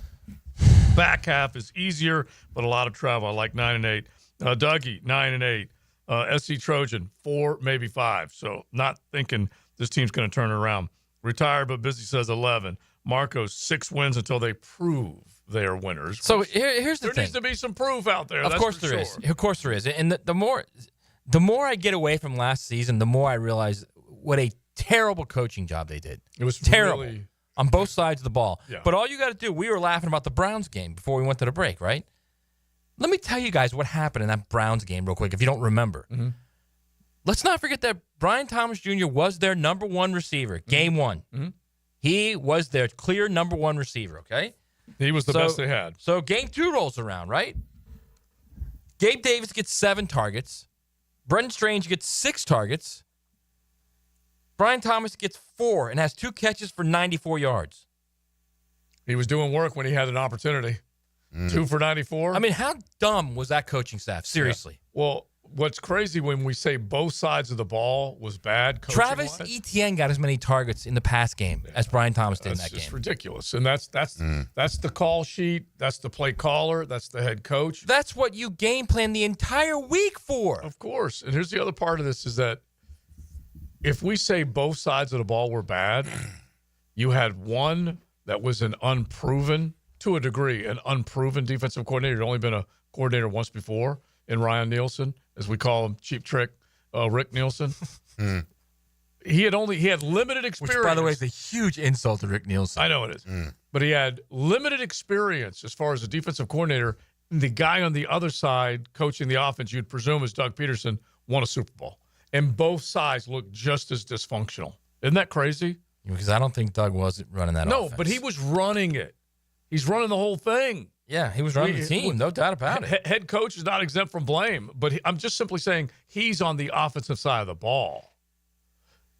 Back half is easier, but a lot of travel. I like 9-8. Dougie, 9-8. SC Trojan, 4, maybe 5. So not thinking this team's going to turn it around. Retired but busy says 11. Marcos, 6 wins until they prove they are winners. So here's the thing. There needs to be some proof out there. Of course there is. Of course there is. And the more I get away from last season, the more I realize what a terrible coaching job they did. It was terrible really, on both sides of the ball. Yeah. But all you got to do, we were laughing about the Browns game before we went to the break, right? Let me tell you guys what happened in that Browns game real quick, if you don't remember. Mm-hmm. Let's not forget that Brian Thomas Jr. was their number 1 receiver, game 1. Mm-hmm. He was their clear number 1 receiver, okay? He was the best they had. So game 2 rolls around, right? Gabe Davis gets 7 targets. Brendan Strange gets 6 targets. Brian Thomas gets 4 and has 2 catches for 94 yards. He was doing work when he had an opportunity. 2 for 94. I mean, how dumb was that coaching staff? Seriously. Yeah. Well, what's crazy when we say both sides of the ball was bad Travis Etienne got as many targets in the pass game as Brian Thomas did in that game. It's ridiculous. And that's the call sheet. That's the play caller. That's the head coach. That's what you game plan the entire week for. Of course. And here's the other part of this is that if we say both sides of the ball were bad, you had one that was an unproven, to a degree, an unproven defensive coordinator. He'd only been a coordinator once before in Ryan Nielsen, as we call him, Cheap Trick, Rick Nielsen. He had limited experience. Which, by the way, is a huge insult to Rick Nielsen. I know it is. But he had limited experience as far as a defensive coordinator. The guy on the other side coaching the offense, you'd presume, is Doug Peterson, won a Super Bowl. And both sides looked just as dysfunctional. Isn't that crazy? Because I don't think Doug wasn't running that offense. No, but he was running it. He's running the whole thing. Yeah, he was running the team, no doubt about it. Head coach is not exempt from blame, but I'm just simply saying he's on the offensive side of the ball.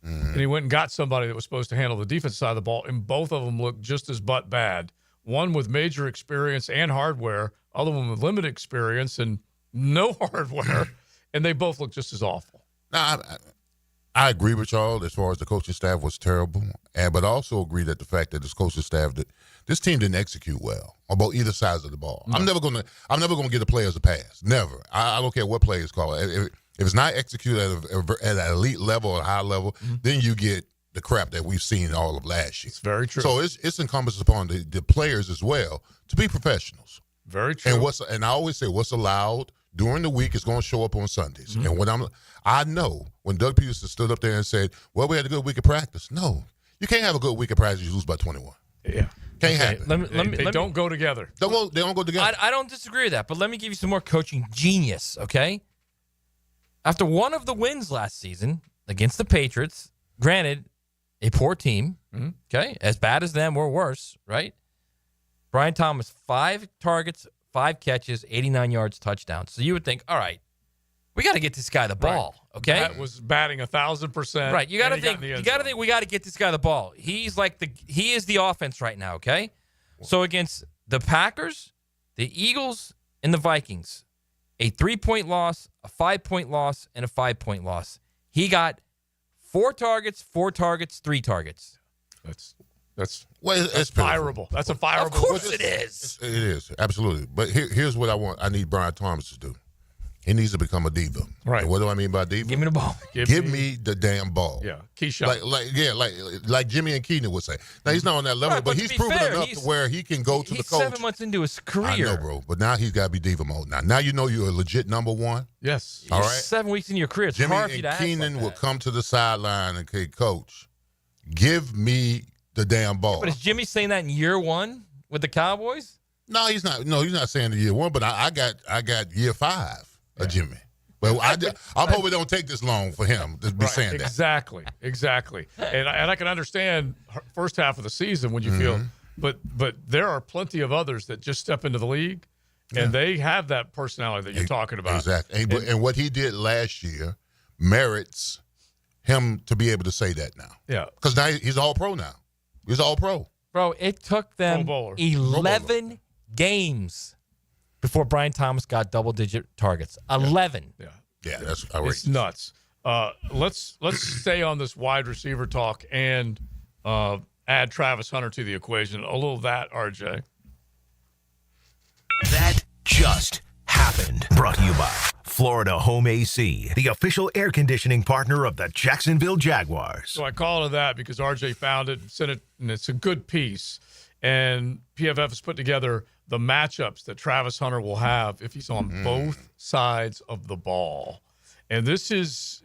And he went and got somebody that was supposed to handle the defensive side of the ball, and both of them looked just as butt bad. One with major experience and hardware, other one with limited experience and no hardware, and they both look just as awful. Now, I agree with y'all as far as the coaching staff was terrible, but I also agree that the fact that this coaching staff, that this team didn't execute well on both either sides of the ball. No. I'm never gonna give the players a pass. Never. I don't care what play is called. If it's not executed at an elite level or a high level, then you get the crap that we've seen all of last year. It's very true. So it's incumbent upon the players as well to be professionals. Very true. And I always say what's allowed during the week is going to show up on Sundays. And I know when Doug Peterson stood up there and said, well, we had a good week of practice. No, you can't have a good week of practice. You lose by 21. Yeah. Can't happen. They don't go together. They don't go together. I don't disagree with that, but let me give you some more coaching genius, okay? After one of the wins last season against the Patriots, granted, a poor team, okay, as bad as them or worse, right? Brian Thomas, 5 targets, 5 catches, 89 yards, touchdown. So you would think, all right, we got to get this guy the ball. Right. Okay, That was batting 1,000%. right. You got to and he think. got in the You end got to zone. think. We got to get this guy the ball. He is the offense right now. Okay, so against the Packers, the Eagles, and the Vikings, a 3-point loss, a 5-point loss, and a 5-point loss. He got 4 targets, 3 targets. That's it's fireable. That's a fireable. Of course it is. It is, absolutely. But here's what I need Brian Thomas to do. He needs to become a diva. Right. And what do I mean by diva? Give me the ball. Give me the damn ball. Yeah. Key shot. Like Jimmy and Keenan would say. Now, he's not on that level, Right, but to he's be proven fair, enough to where he can go to the He's coach. 7 months into his career. I know, bro. But now he's got to be diva mode. Now you know you're a legit number one. Yes. All You're right. 7 weeks in your career. It's Jimmy hard for you to and act Keenan like will that. come to the sideline and say, Coach, give me the damn ball. But is Jimmy saying that in year 1 with the Cowboys? No, he's not. No, he's not saying the year 1, but I got year 5 of Jimmy. But I'm hoping it don't take this long for him to be saying that. Exactly. And I can understand first half of the season when you feel, but there are plenty of others that just step into the league, and they have that personality that you're talking about. Exactly. And what he did last year merits him to be able to say that now. Yeah. Because now he's all pro now. He's all pro. Bro, it took them Pro bowler. 11 games before Brian Thomas got double-digit targets. 11. Yeah, that's outrageous. It's nuts. Let's stay on this wide receiver talk and add Travis Hunter to the equation. A little of that, RJ. That just happened. Brought to you by Florida Home AC, the official air conditioning partner of the Jacksonville Jaguars. So I call it that because RJ found it and sent it, and it's a good piece. And PFF has put together the matchups that Travis Hunter will have if he's on both sides of the ball. And this is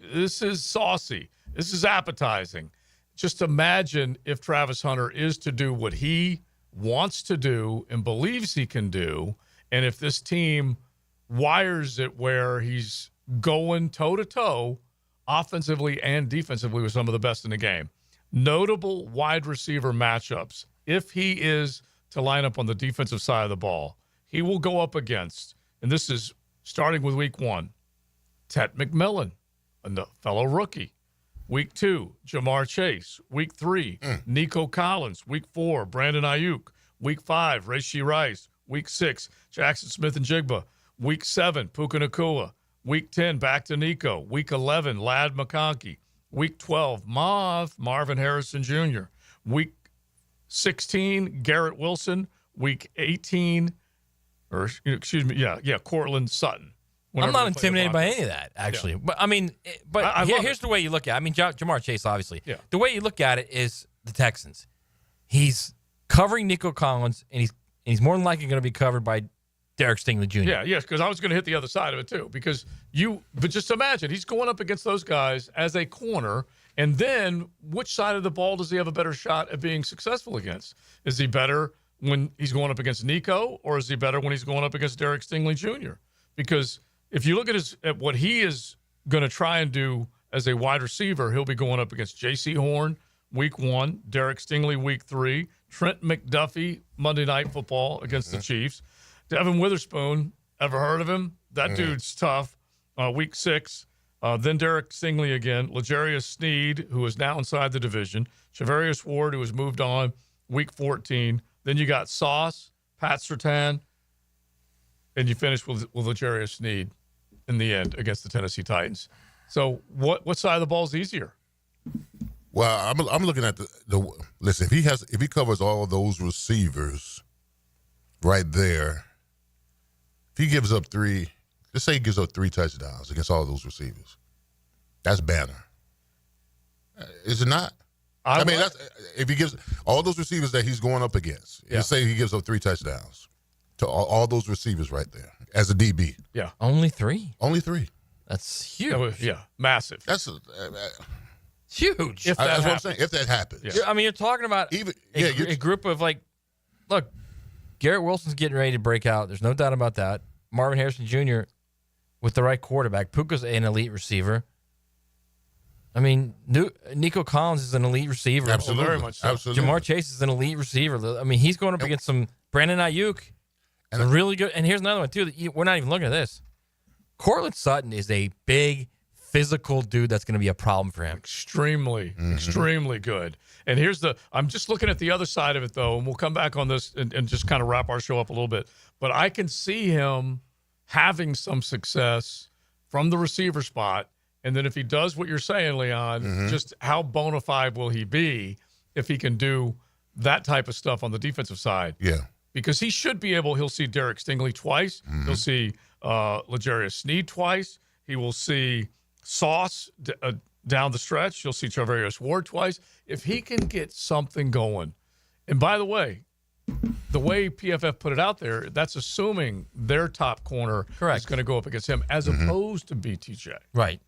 saucy. This is appetizing. Just imagine if Travis Hunter is to do what he wants to do and believes he can do, and if this team wires it where he's going toe-to-toe offensively and defensively with some of the best in the game. Notable wide receiver matchups. If he is to line up on the defensive side of the ball, he will go up against, and this is starting with week 1, Tet McMillan, a fellow rookie. Week 2, Jamar Chase. Week 3, Nico Collins. Week 4, Brandon Ayuk. Week 5, Rashee Rice. Week 6, Jackson Smith and Jigba. Week 7, Puka Nacua. Week 10, back to Nico. Week 11, Ladd McConkey. Week 12, Marvin Harrison Jr. Week 16, Garrett Wilson. Week 18, Cortland Sutton. I'm not intimidated by any of that, actually. Yeah. But I mean, here's the way you look at it. I mean, Jamar Chase, obviously. Yeah. The way you look at it is the Texans. He's covering Nico Collins, and he's more than likely going to be covered by Derek Stingley Jr. Yeah, yes, because I was going to hit the other side of it too. But just imagine he's going up against those guys as a corner, and then which side of the ball does he have a better shot at being successful against? Is he better when he's going up against Nico, or is he better when he's going up against Derek Stingley Jr.? Because if you look at what he is going to try and do as a wide receiver, he'll be going up against J.C. Horn week 1, Derek Stingley week 3, Trent McDuffie Monday Night Football against the Chiefs. Devin Witherspoon, ever heard of him? That dude's tough. Week 6. Then Derek Stingley again. L'Jarius Sneed, who is now inside the division. Charvarius Ward, who has moved on, week 14. Then you got Sauce, Pat Surtain, and you finish with L'Jarius Sneed in the end against the Tennessee Titans. So what side of the ball is easier? Well, I'm looking at the listen. If he covers all of those receivers right there, if he gives up 3, let's say he gives up 3 touchdowns against all of those receivers, that's banner. Is it not? I mean, that's if he gives all those receivers that he's going up against. Yeah. Let's say he gives up 3 touchdowns to all those receivers right there as a DB. Yeah, only 3. Only 3. That's huge. Yeah, massive. That's huge. That's what I'm saying. If that happens, yeah. I mean, you're talking about a group of look, Garrett Wilson's getting ready to break out. There's no doubt about that. Marvin Harrison Jr. with the right quarterback. Puka's an elite receiver. I mean, Nico Collins is an elite receiver. Absolutely. Very much so. Absolutely. Jamar Chase is an elite receiver. I mean, he's going up against some Brandon Ayuk. And really good. And here's another one, too. We're not even looking at this. Cortland Sutton is a big, physical dude that's going to be a problem for him. Extremely good. And I'm just looking at the other side of it, though, and we'll come back on this and just kind of wrap our show up a little bit. But I can see him having some success from the receiver spot. And then if he does what you're saying, Leon, just how bona fide will he be if he can do that type of stuff on the defensive side? Yeah. Because he should be able, he'll see Derek Stingley twice. He'll see L'Jarius Sneed twice. He will see Sauce down the stretch. You'll see Charvarius Ward twice. If he can get something going, and by the way PFF put it out there, that's assuming their top corner is going to go up against him as opposed to BTJ. Right.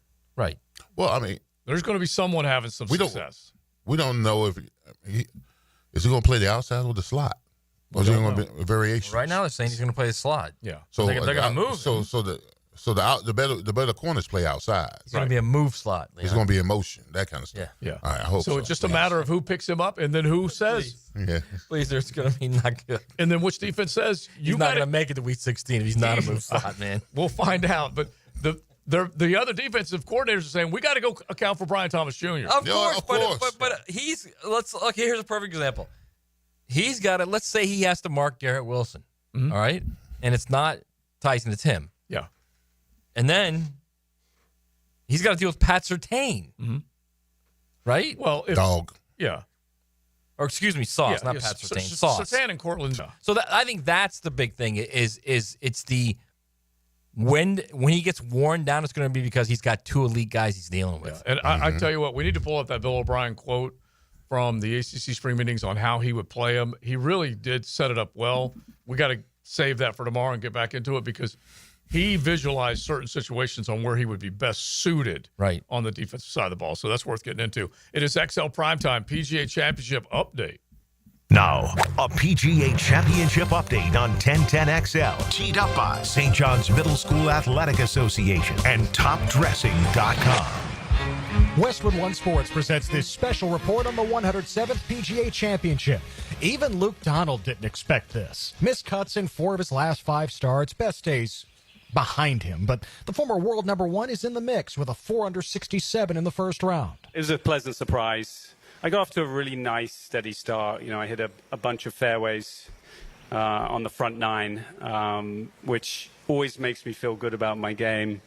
Well, I mean, there's going to be someone having some success. We don't know if is he going to play the outside or the slot, or is he going to be a variation? Right now, they're saying he's going to play the slot. Yeah. So they're going to move. So the better corners play outside. It's going to be a move slot. Leon. It's going to be in motion, that kind of stuff. Yeah. All right, I hope so. So it's just a matter of who picks him up and then who says. Please, there's going to be not good. And then which defense says he's not going to make it to week 16 if he's not a move slot, man. We'll find out. But the other defensive coordinators are saying we got to go account for Brian Thomas Jr. Of course. But here's a perfect example. He's got to, let's say he has to mark Garrett Wilson, all right? And it's not Tyson, it's him. Yeah. And then he's got to deal with Pat Surtain, right? Well, Dog. Yeah. Or excuse me, Sauce, not Pat Surtain. Sauce. Surtain and Cortland. So I think that's the big thing is it's the when he gets worn down, it's going to be because he's got two elite guys he's dealing with. Yeah. And I tell you what, we need to pull up that Bill O'Brien quote from the ACC spring meetings on how he would play him. He really did set it up well. We got to save that for tomorrow and get back into it because he visualized certain situations on where he would be best suited on the defensive side of the ball. So that's worth getting into. It is XL Primetime PGA Championship update. Now, a PGA Championship update on 1010XL, teed up by St. John's Middle School Athletic Association and TopDressing.com. Westwood One Sports presents this special report on the 107th PGA Championship. Even Luke Donald didn't expect this. Missed cuts in 4 of his last 5 starts. Best days behind him, but the former world number 1 is in the mix with a 4-under-67 in the first round. It was a pleasant surprise. I got off to a really nice, steady start. I hit a bunch of fairways on the front 9, which always makes me feel good about my game.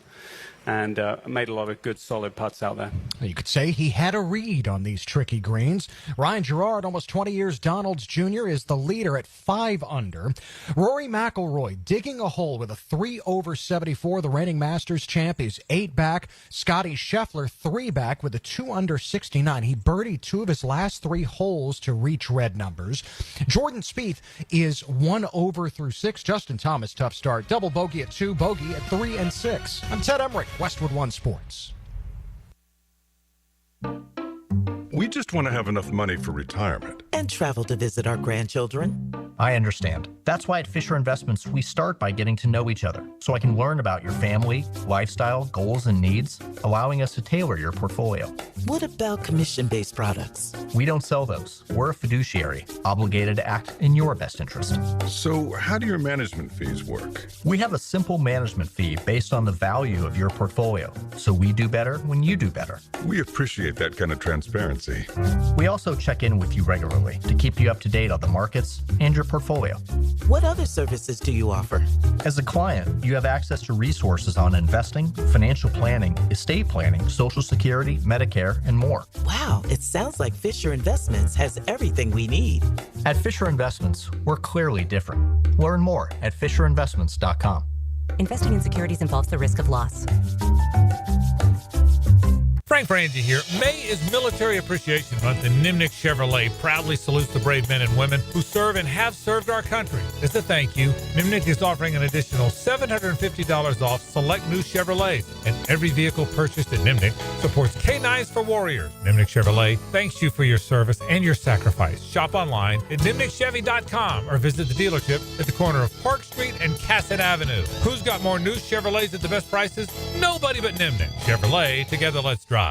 And made a lot of good, solid putts out there. You could say he had a read on these tricky greens. Ryan Gerard, almost 20 years Donald's junior, is the leader at 5 under. Rory McIlroy digging a hole with a 3-over-74. The reigning Masters champ is 8 back. Scotty Scheffler 3 back with a 2-under-69. He birdied 2 of his last 3 holes to reach red numbers. Jordan Spieth is 1 over through 6. Justin Thomas, tough start. Double bogey at 2, bogey at 3 and 6. I'm Ted Emmerich, Westwood One Sports. We just want to have enough money for retirement. And travel to visit our grandchildren. I understand. That's why at Fisher Investments, we start by getting to know each other so I can learn about your family, lifestyle, goals, and needs, allowing us to tailor your portfolio. What about commission-based products? We don't sell those. We're a fiduciary, obligated to act in your best interest. So how do your management fees work? We have a simple management fee based on the value of your portfolio, so we do better when you do better. We appreciate that kind of transparency. We also check in with you regularly to keep you up to date on the markets and your portfolio. What other services do you offer? As a client, you have access to resources on investing, financial planning, estate planning, Social Security, Medicare, and more. Wow, it sounds like Fisher Investments has everything we need. At Fisher Investments, we're clearly different. Learn more at FisherInvestments.com. Investing in securities involves the risk of loss. Frank Frangie here. May is Military Appreciation Month, and Nimnik Chevrolet proudly salutes the brave men and women who serve and have served our country. As a thank you, Nimnik is offering an additional $750 off select new Chevrolets, and every vehicle purchased at Nimnik supports K9s for Warriors. Nimnik Chevrolet thanks you for your service and your sacrifice. Shop online at nimnikchevy.com or visit the dealership at the corner of Park Street and Cassett Avenue. Who's got more new Chevrolets at the best prices? Nobody but Nimnik. Chevrolet, together let's drive.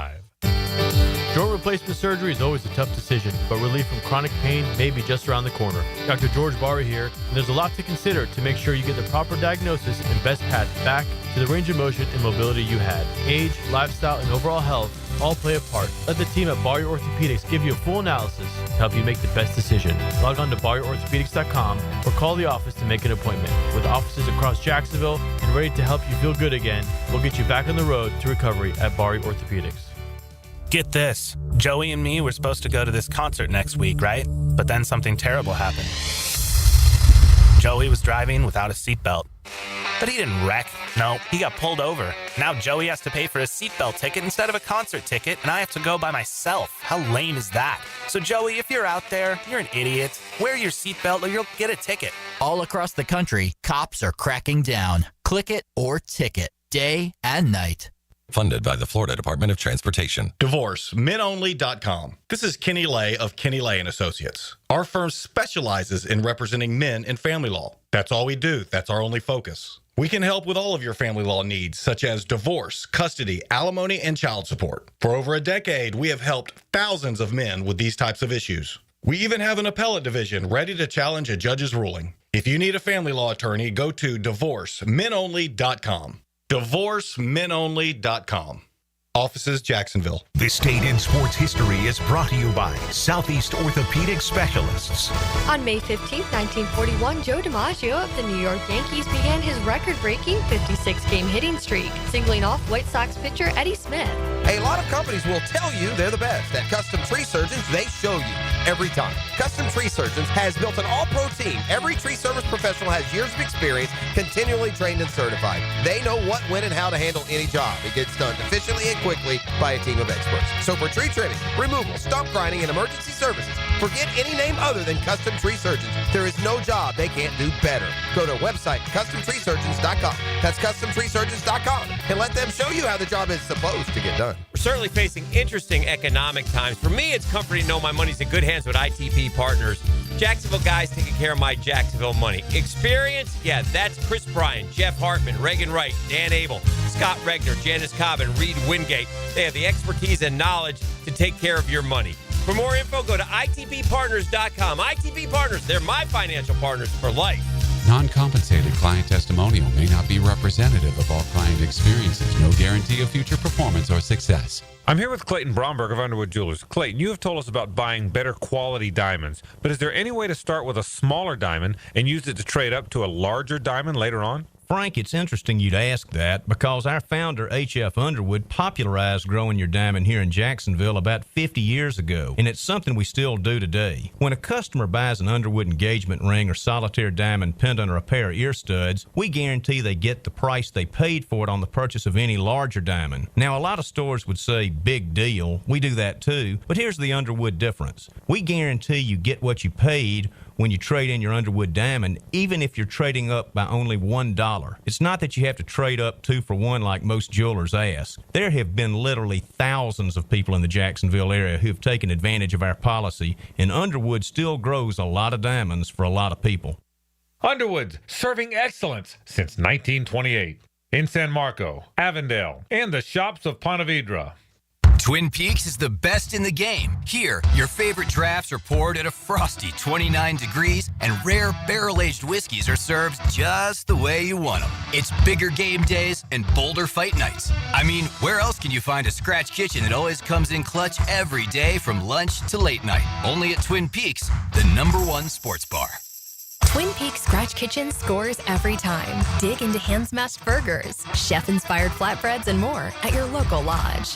Joint replacement surgery is always a tough decision, but relief from chronic pain may be just around the corner. Dr. George Barry here, and there's a lot to consider to make sure you get the proper diagnosis and best path back to the range of motion and mobility you had. Age, lifestyle, and overall health all play a part. Let the team at Barry Orthopedics give you a full analysis to help you make the best decision. Log on to BarryOrthopedics.com or call the office to make an appointment. With offices across Jacksonville and ready to help you feel good again, we'll get you back on the road to recovery at Barry Orthopedics. Get this. Joey and me were supposed to go to this concert next week, right? But then something terrible happened. Joey was driving without a seatbelt. But he didn't wreck. No, he got pulled over. Now Joey has to pay for a seatbelt ticket instead of a concert ticket, and I have to go by myself. How lame is that? So Joey, if you're out there, you're an idiot. Wear your seatbelt or you'll get a ticket. All across the country, cops are cracking down. Click it or ticket, day and night. Funded by the Florida Department of Transportation. Divorce, menonly.com. This is Kenny Lay of Kenny Lay & Associates. Our firm specializes in representing men in family law. That's all we do. That's our only focus. We can help with all of your family law needs, such as divorce, custody, alimony, and child support. For over a decade, we have helped thousands of men with these types of issues. We even have an appellate division ready to challenge a judge's ruling. If you need a family law attorney, go to divorcemenonly.com. DivorceMenOnly.com. Offices, Jacksonville. This Day in Sports History is brought to you by Southeast Orthopedic Specialists. On May 15, 1941, Joe DiMaggio of the New York Yankees began his record-breaking 56-game hitting streak, singling off White Sox pitcher Eddie Smith. A lot of companies will tell you they're the best. At Custom Tree Surgeons, they show you every time. Custom Tree Surgeons has built an all-pro team. Every tree service professional has years of experience, continually trained and certified. They know what, when, and how to handle any job. It gets done efficiently and quickly by a team of experts. So for tree trimming, removal, stump grinding, and emergency services, forget any name other than Custom Tree Surgeons. There is no job they can't do better. Go to website CustomTreeSurgeons.com. That's CustomTreeSurgeons.com, and let them show you how the job is supposed to get done. We're certainly facing interesting economic times. For me, it's comforting to know my money's in good hands with ITP Partners. Jacksonville guys taking care of my Jacksonville money. Experience? Yeah, that's Chris Bryan, Jeff Hartman, Reagan Wright, Dan Abel, Scott Regner, Janice Cobb, and Reed Wingate. They have the expertise and knowledge to take care of your money. For more info, go to ITPPartners.com. ITP Partners, they're my financial partners for life. Non-compensated client testimonial may not be representative of all client experiences. No guarantee of future performance or success. I'm here with Clayton Bromberg of Underwood Jewelers. Clayton, you have told us about buying better quality diamonds, but is there any way to start with a smaller diamond and use it to trade up to a larger diamond later on? Frank, it's interesting you'd ask that because our founder, H.F. Underwood, popularized growing your diamond here in Jacksonville about 50 years ago, and it's something we still do today. When a customer buys an Underwood engagement ring or solitaire diamond pendant or a pair of ear studs, we guarantee they get the price they paid for it on the purchase of any larger diamond. Now, a lot of stores would say, big deal. We do that too, but here's the Underwood difference. We guarantee you get what you paid when you trade in your Underwood diamond, even if you're trading up by only $1. It's not that you have to trade up 2 for 1 like most jewelers ask. There have been literally thousands of people in the Jacksonville area who have taken advantage of our policy, and Underwood still grows a lot of diamonds for a lot of people. Underwood, serving excellence since 1928. In San Marco, Avondale, and the shops of Ponte Vedra. Twin Peaks is the best in the game. Here, your favorite drafts are poured at a frosty 29 degrees, and rare barrel-aged whiskeys are served just the way you want them. It's bigger game days and bolder fight nights. I mean, where else can you find a scratch kitchen that always comes in clutch every day from lunch to late night? Only at Twin Peaks, the #1 sports bar. Twin Peaks Scratch Kitchen scores every time. Dig into hand-smashed burgers, chef-inspired flatbreads, and more at your local lodge.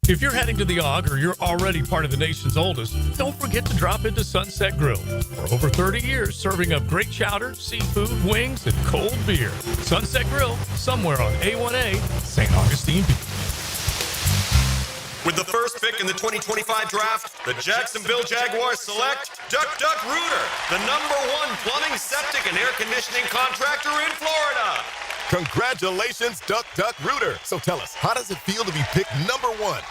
If you're heading to the Og or you're already part of the nation's oldest, don't forget to drop into Sunset Grill. For over 30 years, serving up great chowder, seafood, wings, and cold beer. Sunset Grill, somewhere on A1A, St. Augustine Beach. With the first pick in the 2025 draft, the Jacksonville Jaguars select Duck Duck Rooter, the #1 plumbing, septic, and air conditioning contractor in Florida. Congratulations, Duck Duck Rooter. So tell us, how does it feel to be picked #1?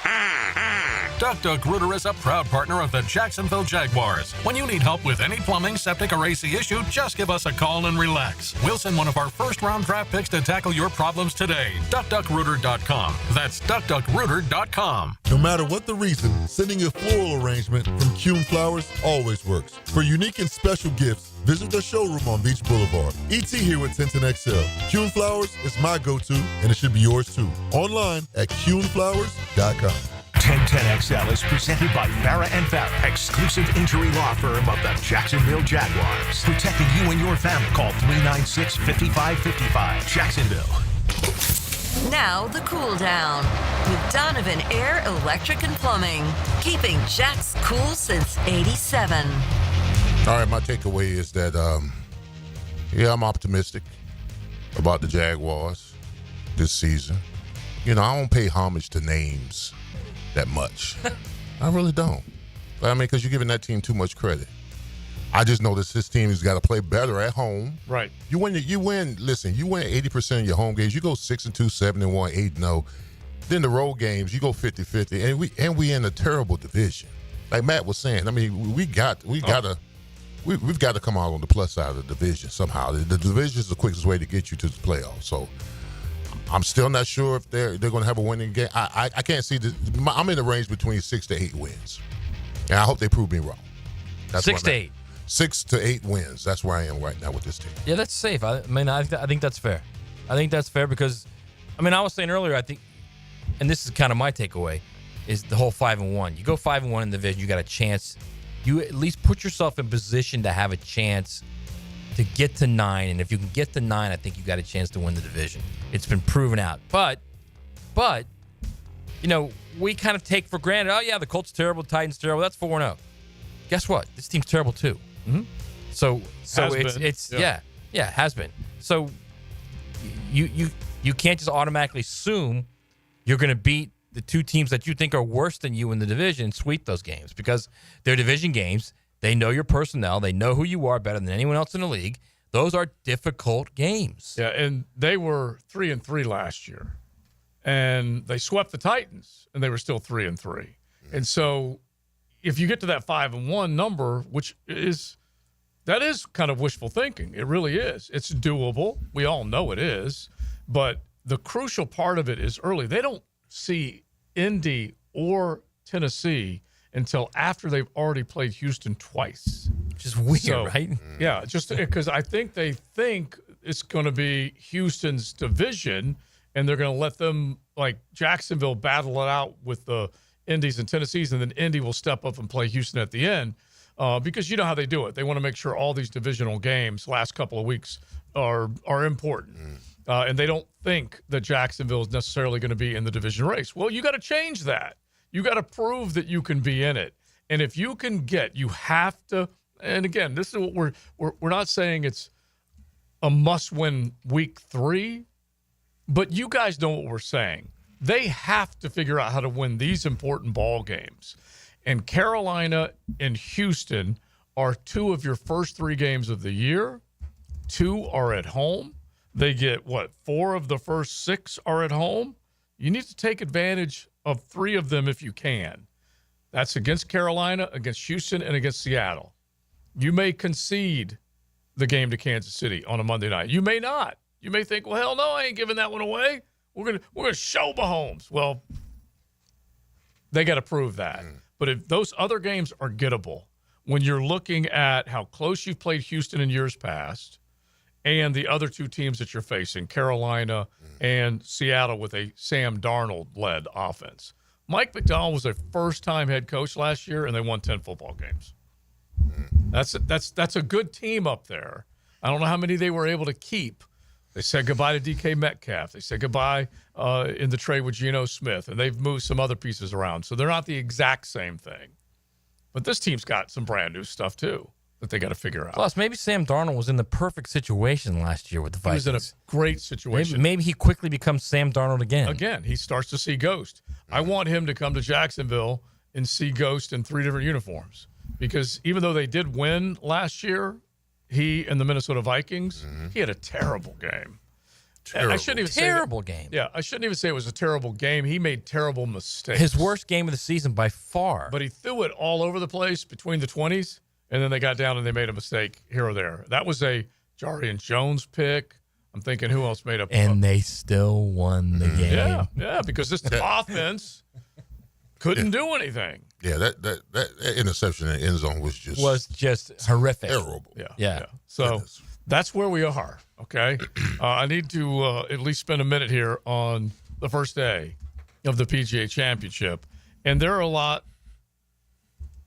DuckDuck Rooter is a proud partner of the Jacksonville Jaguars. When you need help with any plumbing, septic, or AC issue, just give us a call and relax. We'll send one of our first-round draft picks to tackle your problems today. DuckDuckRooter.com. That's DuckDuckRooter.com. No matter what the reason, sending a floral arrangement from Kuhn Flowers always works. For unique and special gifts, visit their showroom on Beach Boulevard. ET here with 1010XL. Kuhn Flowers is my go-to, and it should be yours too. Online at KuhnFlowers.com. 1010XL is presented by Farah and Farah, exclusive injury law firm of the Jacksonville Jaguars. Protecting you and your family. Call 396-5555. Jacksonville. Now the cool down with Donovan Air Electric and Plumbing, keeping Jack's cool since '87. All right, my takeaway is that, I'm optimistic about the Jaguars this season. I don't pay homage to names that much. I really don't. Because you're giving that team too much credit. I just know that this team has got to play better at home. Right. You win 80% of your home games. You go 6-2, 7-1, 8-0. Then the road games, you go 50-50. And we in a terrible division. Like Matt was saying, we've got to come out on the plus side of the division somehow. The division is the quickest way to get you to the playoffs. So I'm still not sure if they're going to have a winning game. I can't see I'm in the range between 6 to 8 wins, and I hope they prove me wrong. That's 6 to 8. 6 to 8 wins. That's where I am right now with this team. Yeah, that's safe. I think that's fair. I think that's fair because, I was saying earlier, I think, and this is kind of my takeaway, is the whole 5-1. You go 5-1 in the division, you got a chance. You at least put yourself in position to have a chance to get to 9, and if you can get to 9, I think you got a chance to win the division. It's been proven out. But we kind of take for granted, oh yeah, the Colts terrible, Titans terrible, that's 4-0. Guess what? This team's terrible too. Mm-hmm. So it's it has been. So you can't just automatically assume you're going to beat the two teams that you think are worse than you in the division and sweep those games because they're division games. They know your personnel. They know who you are better than anyone else in the league. Those are difficult games. Yeah, and they were 3-3 last year, and they swept the Titans, and they were still 3-3. And so, if you get to that 5-1 number, that is kind of wishful thinking. It really is. It's doable. We all know it is, but the crucial part of it is early. They don't see Indy or Tennessee until after they've already played Houston twice. Which is weird, right? Yeah, just because I think they think it's going to be Houston's division, and they're going to let them, like Jacksonville, battle it out with the Indies and Tennessees, and then Indy will step up and play Houston at the end because you know how they do it. They want to make sure all these divisional games last couple of weeks are important. And they don't think that Jacksonville is necessarily going to be in the division race. Well, you got to change that. You got to prove that you can be in it. And if you can you have to, and again, this is what we're not saying it's a must-win week 3, but you guys know what we're saying. They have to figure out how to win these important ball games. And Carolina and Houston are 2 of your first 3 games of the year. 2 are at home. They get, 4 of the first 6 are at home? You need to take advantage of 3 of them if you can. That's against Carolina, against Houston, and against Seattle. You may concede the game to Kansas City on a Monday night. You may not. You may think, well, hell no, I ain't giving that one away. We're gonna show Mahomes. Well, they got to prove that. But if those other games are gettable, when you're looking at how close you've played Houston in years past and the other 2 teams that you're facing, Carolina and Seattle with a Sam Darnold-led offense. Mike McDonald was a first-time head coach last year, and they won 10 football games. That's a good team up there. I don't know how many they were able to keep. They said goodbye to DK Metcalf. They said goodbye in the trade with Geno Smith, and they've moved some other pieces around. So they're not the exact same thing. But this team's got some brand new stuff, too, that they got to figure out. Plus, maybe Sam Darnold was in the perfect situation last year with the Vikings. He was in a great situation. Maybe he quickly becomes Sam Darnold again. Again, he starts to see Ghost. I want him to come to Jacksonville and see Ghost in 3 different uniforms. Because even though they did win last year, he and the Minnesota Vikings, he had a terrible game. terrible. I shouldn't even terrible game. Yeah, I shouldn't even say it was a terrible game. He made terrible mistakes. His worst game of the season by far. But he threw it all over the place between the 20s, and then they got down and they made a mistake here or there. That was a Jarian Jones pick. I'm thinking who else made and they still won the game. Yeah, because this offense couldn't do anything. Yeah, that interception in the end zone was just horrific. Terrible. Yeah. So that's where we are, okay? I need to at least spend a minute here on the first day of the PGA Championship. And there are a lot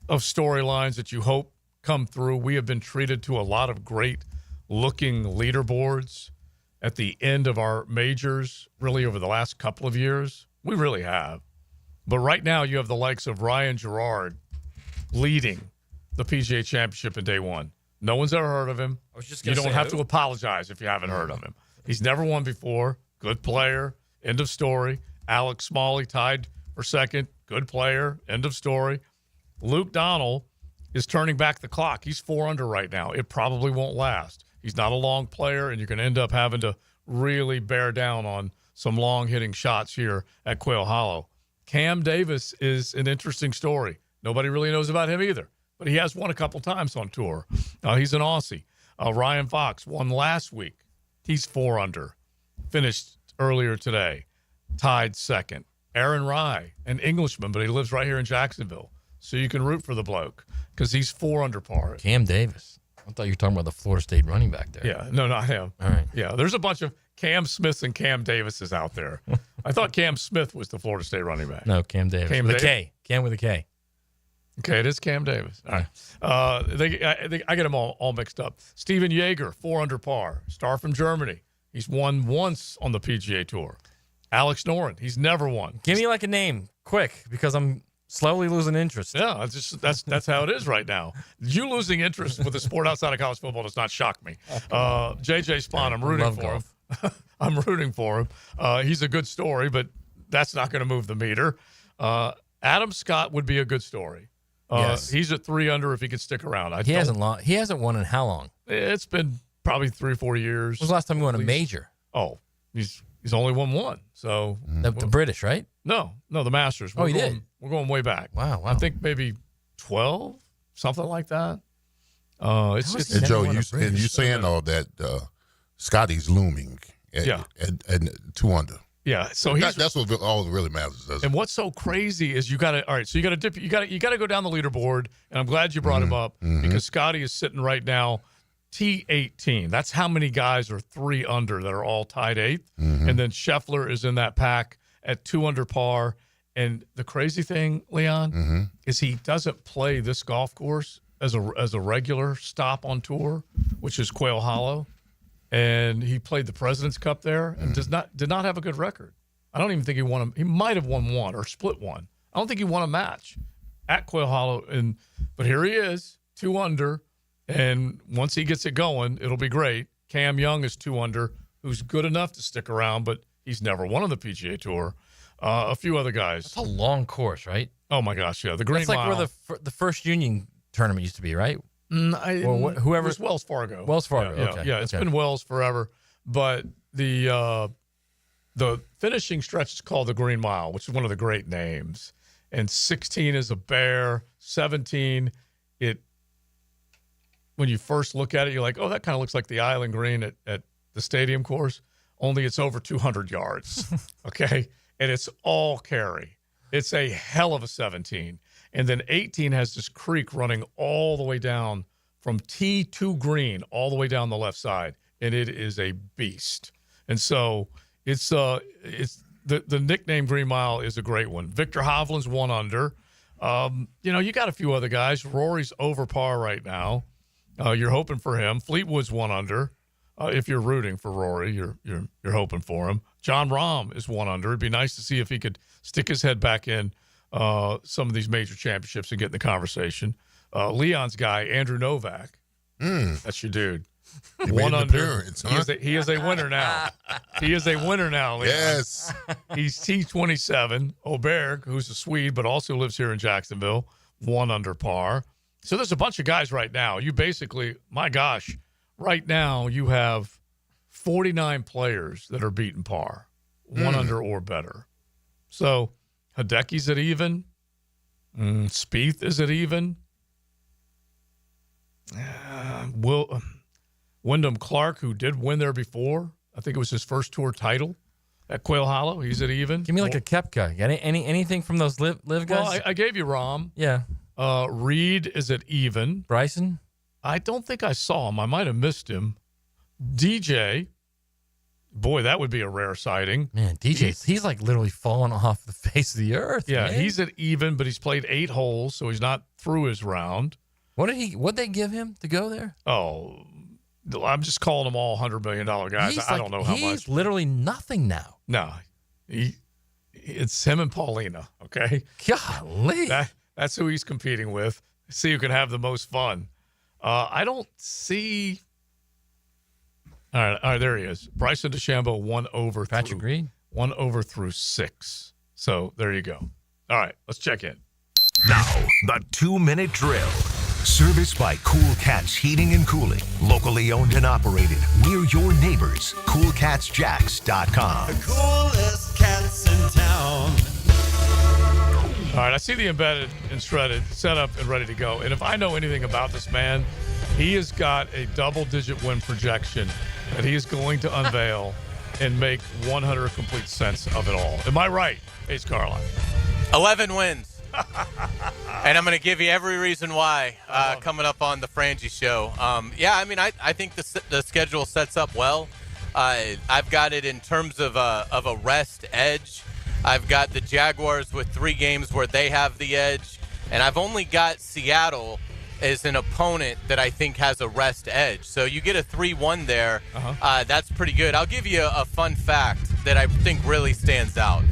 of storylines that you hope come through. We have been treated to a lot of great-looking leaderboards at the end of our majors, really over the last couple of years. We really have. But right now, you have the likes of Ryan Gerard leading the PGA Championship in day one. No one's ever heard of him. You don't have to apologize if you haven't heard of him. He's never won before. Good player. End of story. Alex Smalley tied for second. Good player. End of story. Luke Donald is turning back the clock. He's 4 under right now. It probably won't last. He's not a long player, and you're going to end up having to really bear down on some long hitting shots here at Quail Hollow. Cam Davis is an interesting story. Nobody really knows about him either, but he has won a couple times on tour. He's an Aussie. Ryan Fox won last week. He's 4 under. Finished earlier today. Tied second. Aaron Rye, an Englishman, but he lives right here in Jacksonville. So you can root for the bloke because he's 4 under par. Cam Davis. I thought you were talking about the Florida State running back there. Yeah, no, not him. All right. Yeah, there's a bunch of Cam Smiths and Cam Davises out there. I thought Cam Smith was the Florida State running back. No, Cam Davis. Cam with a K. Cam with a K. Okay, it is Cam Davis. All right. I get them all mixed up. Steven Yeager, 4 under par. Star from Germany. He's won once on the PGA Tour. Alex Noren, he's never won. Give me like a name, quick, because I'm slowly losing interest. Yeah, that's how it is right now. You losing interest with a sport outside of college football does not shock me. JJ Spawn, I'm rooting for him. I'm rooting for him. He's a good story, but that's not going to move the meter. Adam Scott would be a good story. Yes. He's at 3 under if he could stick around. He hasn't won in how long? It's been probably 3 or 4 years. When was the last time he won a major? Oh, he's only won one. So the British, right? No, the Masters. He did. We're going way back. Wow. I think maybe 12, something like that. And Joe, you saying all that? Scotty's looming. At 2 under. Yeah, so that's what all that really matters. And what's so crazy is you got to dip. You got to go down the leaderboard. And I'm glad you brought him up because Scotty is sitting right now. T18. That's how many guys are 3 under that are all tied 8th. And then Scheffler is in that pack at 2 under par. And the crazy thing, Leon, is he doesn't play this golf course as a regular stop on tour, which is Quail Hollow. And he played the President's Cup there and did not have a good record. I don't even think he won. He might have won one or split one. I don't think he won a match at Quail Hollow. But here he is, 2 under. And once he gets it going, it'll be great. Cam Young is 2 under, who's good enough to stick around, but he's never won on the PGA Tour. A few other guys. That's a long course, right? Oh, my gosh, yeah. The Green Mile. Mile. That's like where the First Union tournament used to be, right? Whoever. It was Wells Fargo. Wells Fargo, Yeah, okay. yeah, it's been Wells forever. But the finishing stretch is called the Green Mile, which is one of the great names. And 16 is a bear. 17, when you first look at it, you're like, oh, that kind of looks like the Island Green at the stadium course, only it's over 200 yards, okay? And it's all carry. It's a hell of a 17. And then 18 has this creek running all the way down from tee to green, all the way down the left side, and it is a beast. And so it's the nickname Green Mile is a great one. Victor Hovland's 1 under. You got a few other guys. Rory's over par right now. You're hoping for him. Fleetwood's 1 under. If you're rooting for Rory, you're hoping for him. John Rahm is 1 under. It'd be nice to see if he could stick his head back in some of these major championships and get in the conversation. Leon's guy, Andrew Novak. That's your dude. 1 under. Huh? He is a winner now. He is a winner now, Leon. Yes. He's T27. Oberg, who's a Swede but also lives here in Jacksonville, 1 under par. So there's a bunch of guys right now. You basically, my gosh, right now you have 49 players that are beating par, one under or better. So Hideki's at even. Spieth is at even. Wyndham Clark, who did win there before, I think it was his first tour title at Quail Hollow. He's at even. Give me like a Koepka. Anything from those live guys? Well, I gave you Rahm. Yeah. Reed is at even. Bryson? I don't think I saw him. I might have missed him. DJ. Boy, that would be a rare sighting. Man, DJ, he's like literally falling off the face of the earth. Yeah, man. he's at even, but he's played 8 holes, so he's not through his round. What'd they give him to go there? Oh, I'm just calling them all $100 million guys. I don't know how much. He's literally nothing now. No, it's him and Paulina. Okay, golly, that's who he's competing with. See who can have the most fun. I don't see. All right, there he is. Bryson DeChambeau 1 over. Patrick Reed 1 over through 6. So there you go. All right, let's check in. Now, the 2-minute drill. Serviced by Cool Cats Heating and Cooling. Locally owned and operated. We're your neighbors. CoolCatsJacks.com. The coolest cats in town. All right, I see the embedded and shredded, set up and ready to go. And if I know anything about this man, he has got a double-digit win projection that he is going to unveil and make 100 complete sense of it all. Am I right, Ace Carline? 11 wins. And I'm going to give you every reason why coming up on the Frangie Show. I think the schedule sets up well. I've got it in terms of a rest edge. I've got the Jaguars with 3 games where they have the edge. And I've only got Seattle as an opponent that I think has a rest edge. So you get a 3-1 there. That's pretty good. I'll give you a fun fact that I think really stands out.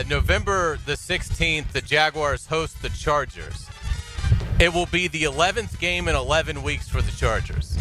November the 16th, the Jaguars host the Chargers. It will be the 11th game in 11 weeks for the Chargers.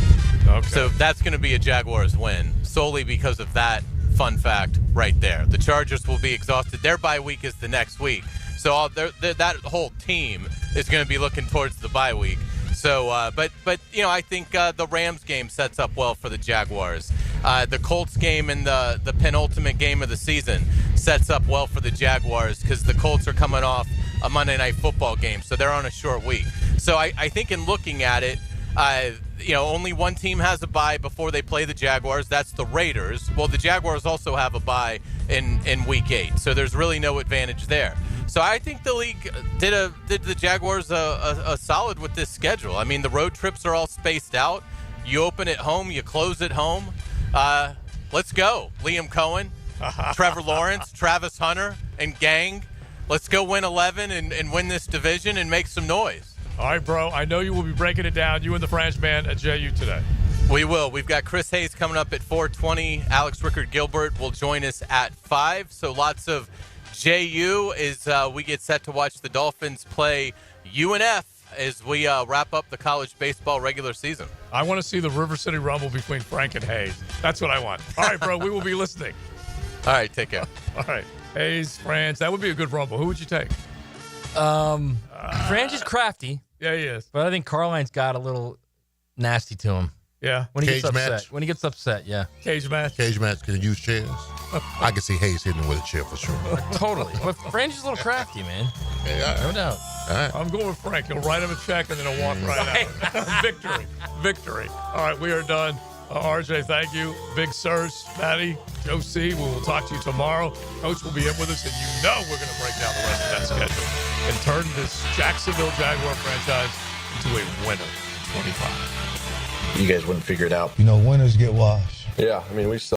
Okay. So that's going to be a Jaguars win solely because of that fun fact right there. The Chargers will be exhausted. Their bye week is the next week. So that whole team is going to be looking towards the bye week. So, but I think the Rams game sets up well for the Jaguars. The Colts game and the penultimate game of the season sets up well for the Jaguars because the Colts are coming off a Monday Night Football game, so they're on a short week. So I think in looking at it, only one team has a bye before they play the Jaguars. That's the Raiders. Well, the Jaguars also have a bye in Week 8, so there's really no advantage there. So I think the league did the Jaguars a solid with this schedule. I mean, the road trips are all spaced out. You open at home, you close at home. Let's go. Liam Cohen, Trevor Lawrence, Travis Hunter, and gang. Let's go win 11 and win this division and make some noise. All right, bro. I know you will be breaking it down, you and the French man at JU today. We will. We've got Chris Hayes coming up at 4:20. Alex Rickard-Gilbert will join us at 5. So lots of JU as we get set to watch the Dolphins play UNF as we wrap up the college baseball regular season. I want to see the River City Rumble between Frank and Hayes. That's what I want. All right, bro. We will be listening. All right. Take care. All right. Hayes, France. That would be a good Rumble. Who would you take? Frank is crafty. Yeah, he is. But I think Carline's got a little nasty to him. Yeah. When he Cage gets upset. match? When he gets upset, yeah. Cage match. Cage match can use chairs. I can see Hayes hitting him with a chair for sure. Totally. But Frank's a little crafty, man. No doubt. All right. I'm going with Frank. He'll write him a check and then he'll walk right out. Victory. All right, we are done. RJ, thank you. Big Sirs, Matty, Joe C. We will talk to you tomorrow. Coach will be in with us, and you know we're going to break down the rest of that schedule and turn this Jacksonville Jaguar franchise into a winner in 25. You guys wouldn't figure it out. Winners get washed. Yeah, I mean, we